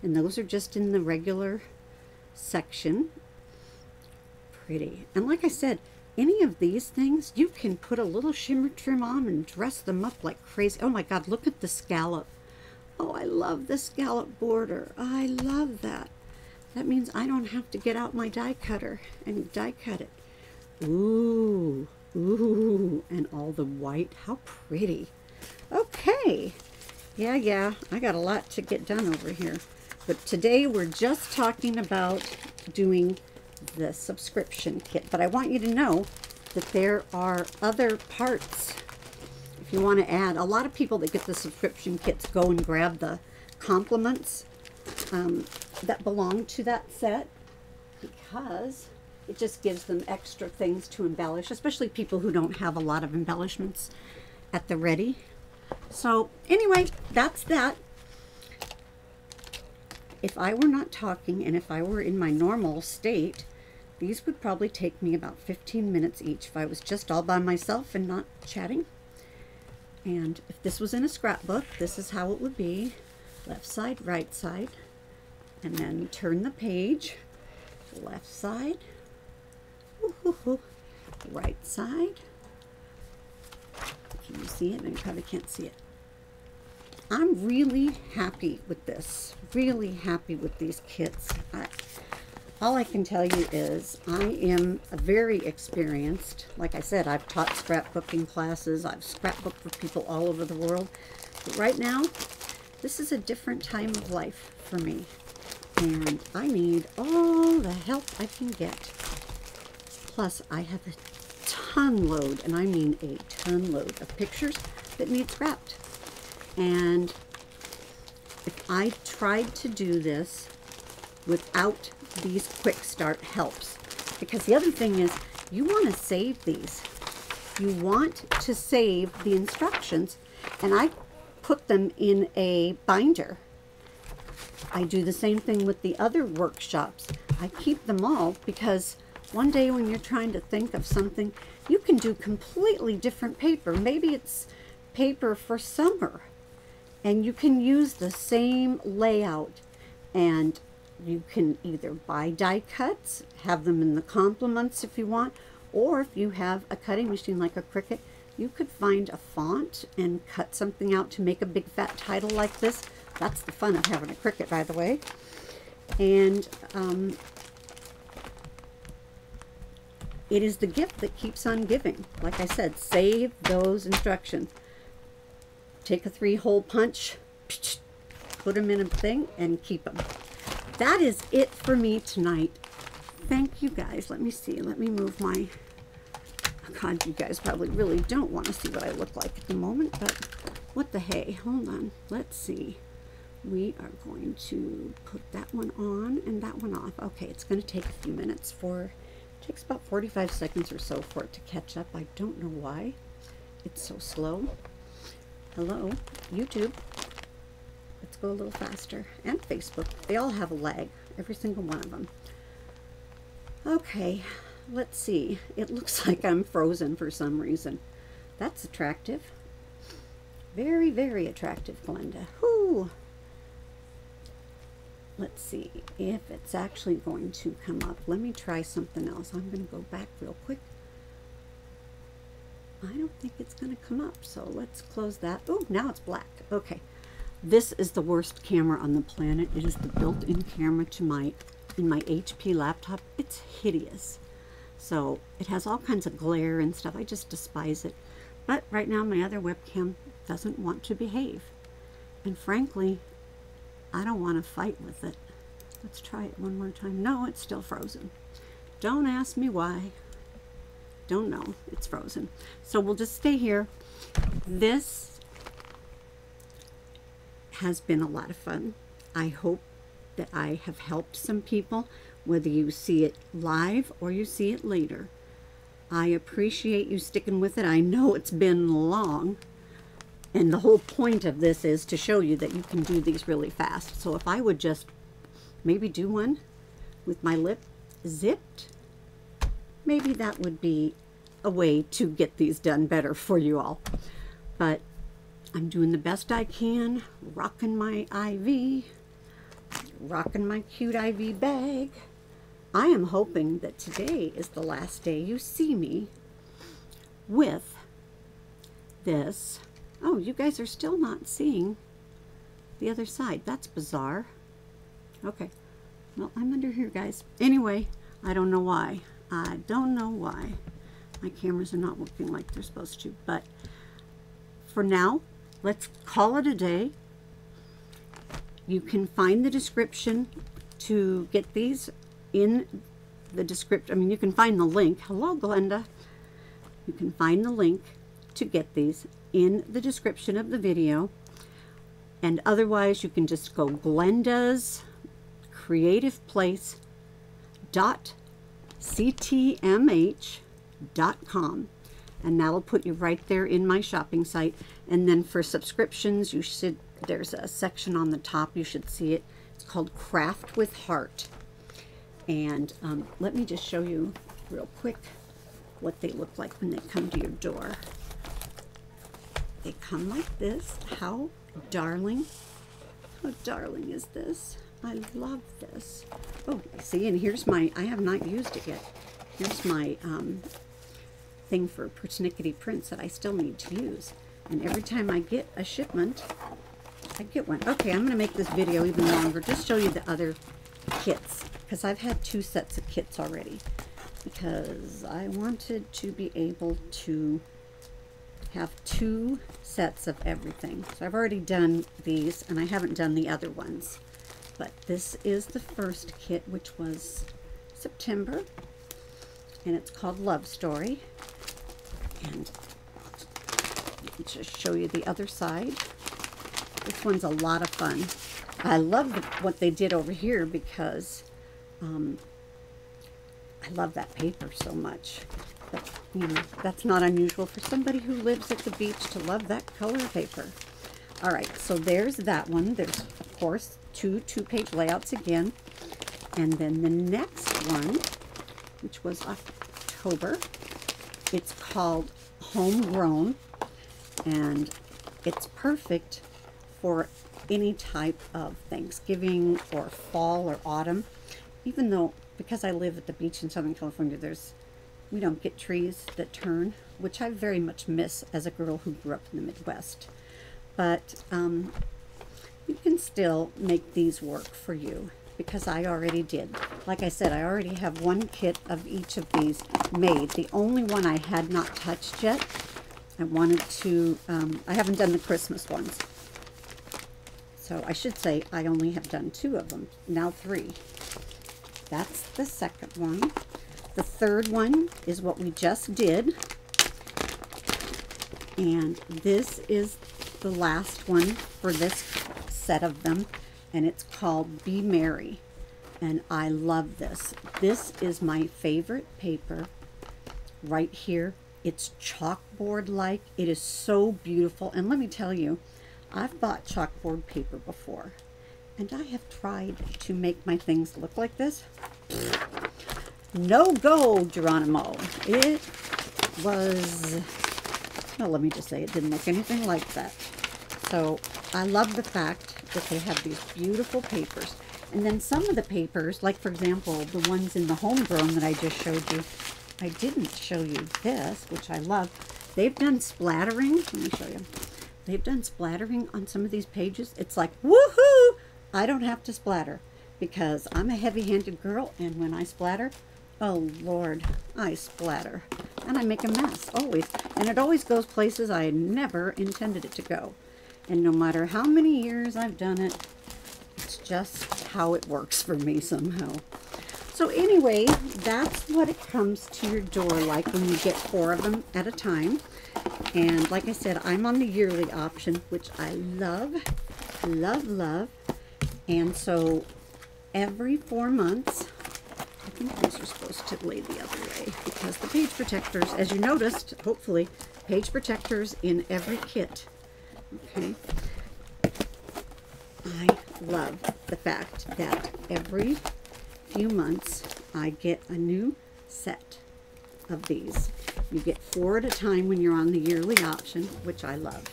And those are just in the regular section. Pretty. And like I said, any of these things, you can put a little shimmer trim on and dress them up like crazy. Oh my God, look at the scallop. Oh, I love the scallop border. I love that. That means I don't have to get out my die cutter and die cut it. Ooh, ooh, and all the white. How pretty. Okay. Yeah, I got a lot to get done over here. But today we're just talking about doing the subscription kit. But I want you to know that there are other parts if you want to add. A lot of people that get the subscription kits go and grab the compliments that belong to that set, because it just gives them extra things to embellish, especially people who don't have a lot of embellishments at the ready. So anyway, that's that. If I were not talking and if I were in my normal state, these would probably take me about 15 minutes each if I was just all by myself and not chatting. And if this was in a scrapbook, this is how it would be. Left side, right side. And then turn the page. Left side. Right side. Can you see it? No, you probably can't see it. I'm really happy with this. Really happy with these kits. All I can tell you is I am very experienced. Like I said, I've taught scrapbooking classes. I've scrapbooked for people all over the world. But right now, this is a different time of life for me. And I need all the help I can get. Plus, I have a ton load, and I mean a ton load of pictures that need scrapped. And if I tried to do this without these quick start helps, because the other thing is you want to save these. You want to save the instructions, and I put them in a binder. I do the same thing with the other workshops. I keep them all because one day when you're trying to think of something, you can do completely different paper. Maybe it's paper for summer, and you can use the same layout, and you can either buy die cuts, have them in the compliments if you want, or if you have a cutting machine like a Cricut, you could find a font and cut something out to make a big fat title like this. That's the fun of having a Cricut, by the way. And it is the gift that keeps on giving. Like I said, save those instructions. Take a 3-hole punch, put them in a thing, and keep them. That is it for me tonight. Thank you guys. Let me see. Let me move my... God, you guys probably really don't want to see what I look like at the moment, but what the hey. Hold on. Let's see. We are going to put that one on and that one off. Okay, it's going to take a few minutes for... It takes about 45 seconds or so for it to catch up. I don't know why it's so slow. Hello, YouTube. Let's go a little faster. And Facebook. They all have a lag. Every single one of them. Okay, let's see. It looks like I'm frozen for some reason. That's attractive. Very, very attractive, Glenda. Whoo! Let's see if it's actually going to come up. Let me try something else. I'm going to go back real quick. I don't think it's going to come up, so let's close that. Oh, now it's black. Okay. This is the worst camera on the planet. It is the built-in camera to my HP laptop. It's hideous. So it has all kinds of glare and stuff. I just despise it. But right now my other webcam doesn't want to behave. And frankly, I don't want to fight with it. Let's try it one more time. No, it's still frozen. Don't ask me why. Don't know. It's frozen. So we'll just stay here. This has been a lot of fun. I hope that I have helped some people, whether you see it live or you see it later. I appreciate you sticking with it. I know it's been long, and the whole point of this is to show you that you can do these really fast. So if I would just maybe do one with my lip zipped, maybe that would be a way to get these done better for you all. But I'm doing the best I can, rocking my IV, rocking my cute IV bag. I am hoping that today is the last day you see me with this. Oh, you guys are still not seeing the other side. That's bizarre. Okay. Well, I'm under here, guys. Anyway, I don't know why. I don't know why. My cameras are not working like they're supposed to. But for now, let's call it a day. You can find the description to get these in the description. I mean, you can find the link. Hello, Glenda. You can find the link to get these in the description of the video. And otherwise, you can just go Glenda's Creative Place.ctmh.com, and that'll put you right there in my shopping site. And then for subscriptions, you should, there's a section on the top, you should see it. It's called Craft with Heart. And let me just show you real quick what they look like when they come to your door. They come like this. How darling is this? I love this. Oh, see, and here's my, I have not used it yet. Here's my thing for persnickety prints that I still need to use. And every time I get a shipment, I get one. Okay, I'm going to make this video even longer. Just show you the other kits, because I've had 2 sets of kits already, because I wanted to be able to have 2 sets of everything. So I've already done these, and I haven't done the other ones. But this is the first kit, which was September, and it's called Love Story. And let me just show you the other side. This one's a lot of fun. I love what they did over here, because I love that paper so much. But, you know, that's not unusual for somebody who lives at the beach to love that color paper. All right, so there's that one. There's, of course, 2 two-page layouts again. And then the next one which was October. It's called Homegrown, and it's perfect for any type of Thanksgiving or fall or autumn. Even though, because I live at the beach in Southern California, we don't get trees that turn, which I very much miss as a girl who grew up in the Midwest. But you can still make these work for you, because I already did. Like I said, I already have one kit of each of these made. The only one I had not touched yet, I wanted to, I haven't done the Christmas ones. So I should say I only have done 2 of them, now 3. That's the second one. The third one is what we just did. And this is the last one for this set of them. And it's called Be Merry. And I love this. This is my favorite paper right here. It's chalkboard-like. It is so beautiful. And let me tell you, I've bought chalkboard paper before, and I have tried to make my things look like this. No go, Geronimo. It was, well, let me just say it didn't look anything like that. So I love the fact that they have these beautiful papers. And then some of the papers, like for example, the ones in the Homegrown that I just showed you, I didn't show you this, which I love. They've done splattering. Let me show you. They've done splattering on some of these pages. It's like, woohoo! I don't have to splatter because I'm a heavy-handed girl, and when I splatter, oh Lord, I splatter. And I make a mess, always. And it always goes places I never intended it to go. And no matter how many years I've done it, it's just how it works for me somehow. So anyway, that's what it comes to your door like when you get 4 of them at a time. And like I said, I'm on the yearly option, which I love, love, love. And so every 4 months, I think these are supposed to lay the other way, because the page protectors, as you noticed, hopefully, page protectors in every kit. Okay. I love the fact that every few months I get a new set of these. You get 4 at a time when you're on the yearly option, which I love.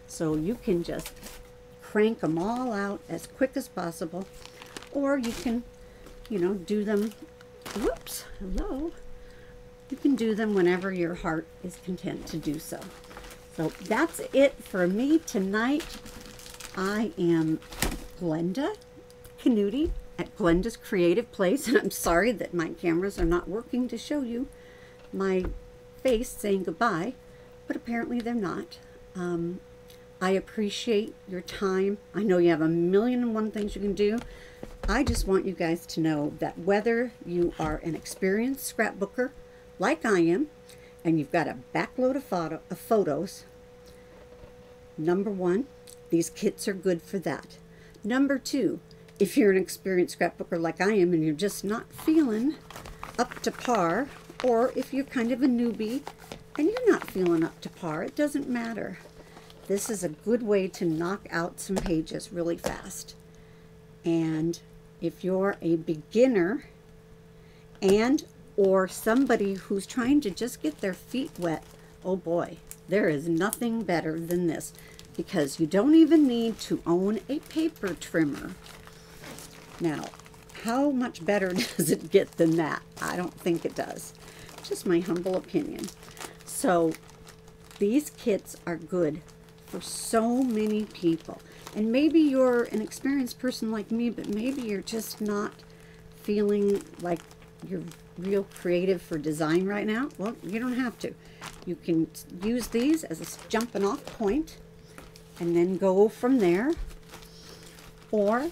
So you can just crank them all out as quick as possible, or you can, you know, do them, whoops, hello. You can do them whenever your heart is content to do so. So that's it for me tonight. I am Glenda Canuti at Glenda's Creative Place, and I'm sorry that my cameras are not working to show you my face saying goodbye, but apparently they're not. I appreciate your time. I know you have 1,000,001 things you can do. I just want you guys to know that whether you are an experienced scrapbooker like I am, and you've got a backload of photos, number 1, these kits are good for that. Number 2, if you're an experienced scrapbooker like I am and you're just not feeling up to par, or if you're kind of a newbie and you're not feeling up to par, it doesn't matter. This is a good way to knock out some pages really fast. And if you're a beginner and or somebody who's trying to just get their feet wet, oh boy, there is nothing better than this, because you don't even need to own a paper trimmer. Now, how much better does it get than that? I don't think it does. Just my humble opinion. So these kits are good for so many people. And maybe you're an experienced person like me, but maybe you're just not feeling like you're real creative for design right now. Well, you don't have to. You can use these as a jumping off point and then go from there. Or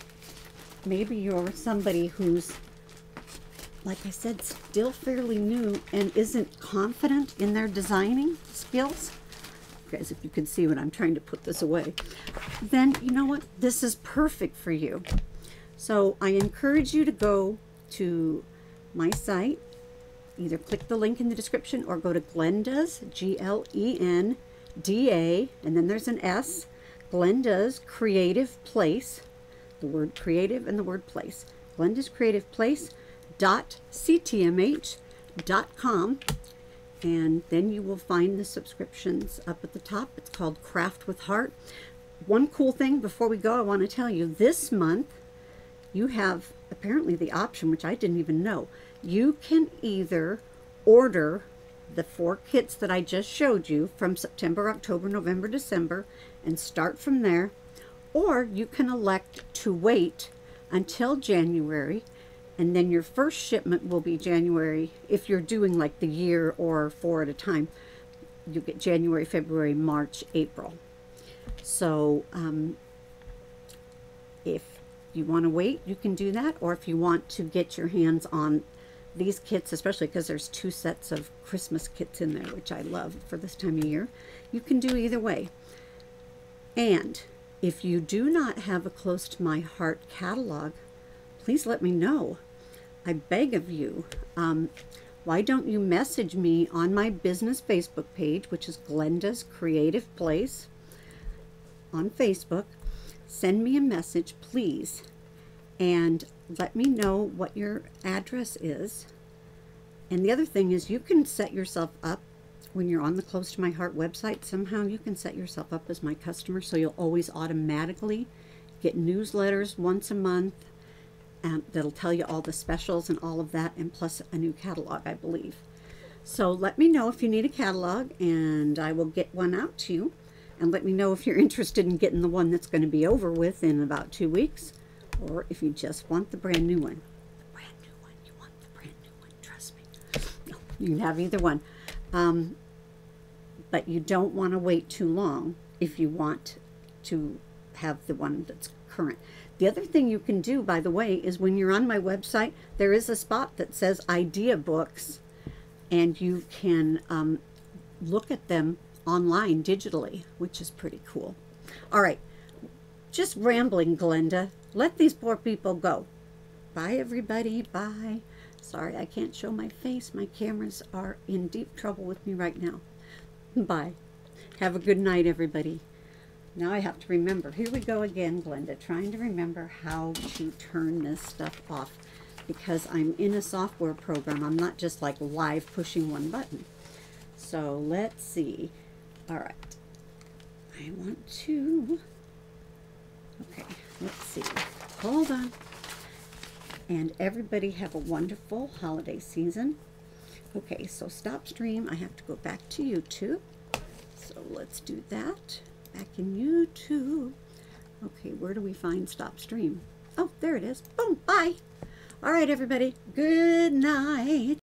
maybe you're somebody who's, like I said, still fairly new and isn't confident in their designing skills. Guys, if you can see when I'm trying to put this away, then you know what? This is perfect for you. So I encourage you to go to my site. Either click the link in the description or go to Glenda's, Glenda, and then there's an S, Glenda's Creative Place, the word creative and the word place, Glenda's Creative Place www.ctmh.com, and then you will find the subscriptions up at the top. It's called Craft with Heart. One cool thing before we go, I want to tell you, this month you have apparently the option, which I didn't even know. You can either order the 4 kits that I just showed you from September, October, November, December, and start from there, or you can elect to wait until January, and then your first shipment will be January. If you're doing like the year or 4 at a time, you get January, February, March, April. So if you want to wait, you can do that, or if you want to get your hands on these kits, especially because there's 2 sets of Christmas kits in there, which I love for this time of year, you can do either way. And if you do not have a Close to My Heart catalog, please let me know. I beg of you. Why don't you message me on my business Facebook page, which is Glenda's Creative Place on Facebook. Send me a message, please, and let me know what your address is. And the other thing is, you can set yourself up when you're on the Close to My Heart website. Somehow you can set yourself up as my customer, so you'll always automatically get newsletters once a month, and that'll tell you all the specials and all of that, and plus a new catalog, I believe. So let me know if you need a catalog, and I will get one out to you. And let me know if you're interested in getting the one that's going to be over with in about 2 weeks, or if you just want the brand new one. The brand new one. You want the brand new one. Trust me. No, you can have either one. But you don't want to wait too long if you want to have the one that's current. The other thing you can do, by the way, is when you're on my website, there is a spot that says Idea Books, and you can look at them online digitally, which is pretty cool. All right, just rambling, Glenda. Let these poor people go. Bye, everybody. Bye. Sorry, I can't show my face. My cameras are in deep trouble with me right now. Bye. Have a good night, everybody. Now I have to remember. Here we go again, Glenda, trying to remember how to turn this stuff off, because I'm in a software program. I'm not just like live pushing one button. So let's see. All right, I want to, okay, let's see, hold on. And everybody have a wonderful holiday season. Okay, so stop stream. I have to go back to YouTube. So let's do that. Back in YouTube. Okay, where do we find stop stream? Oh, there it is. Boom, bye. All right, everybody, good night.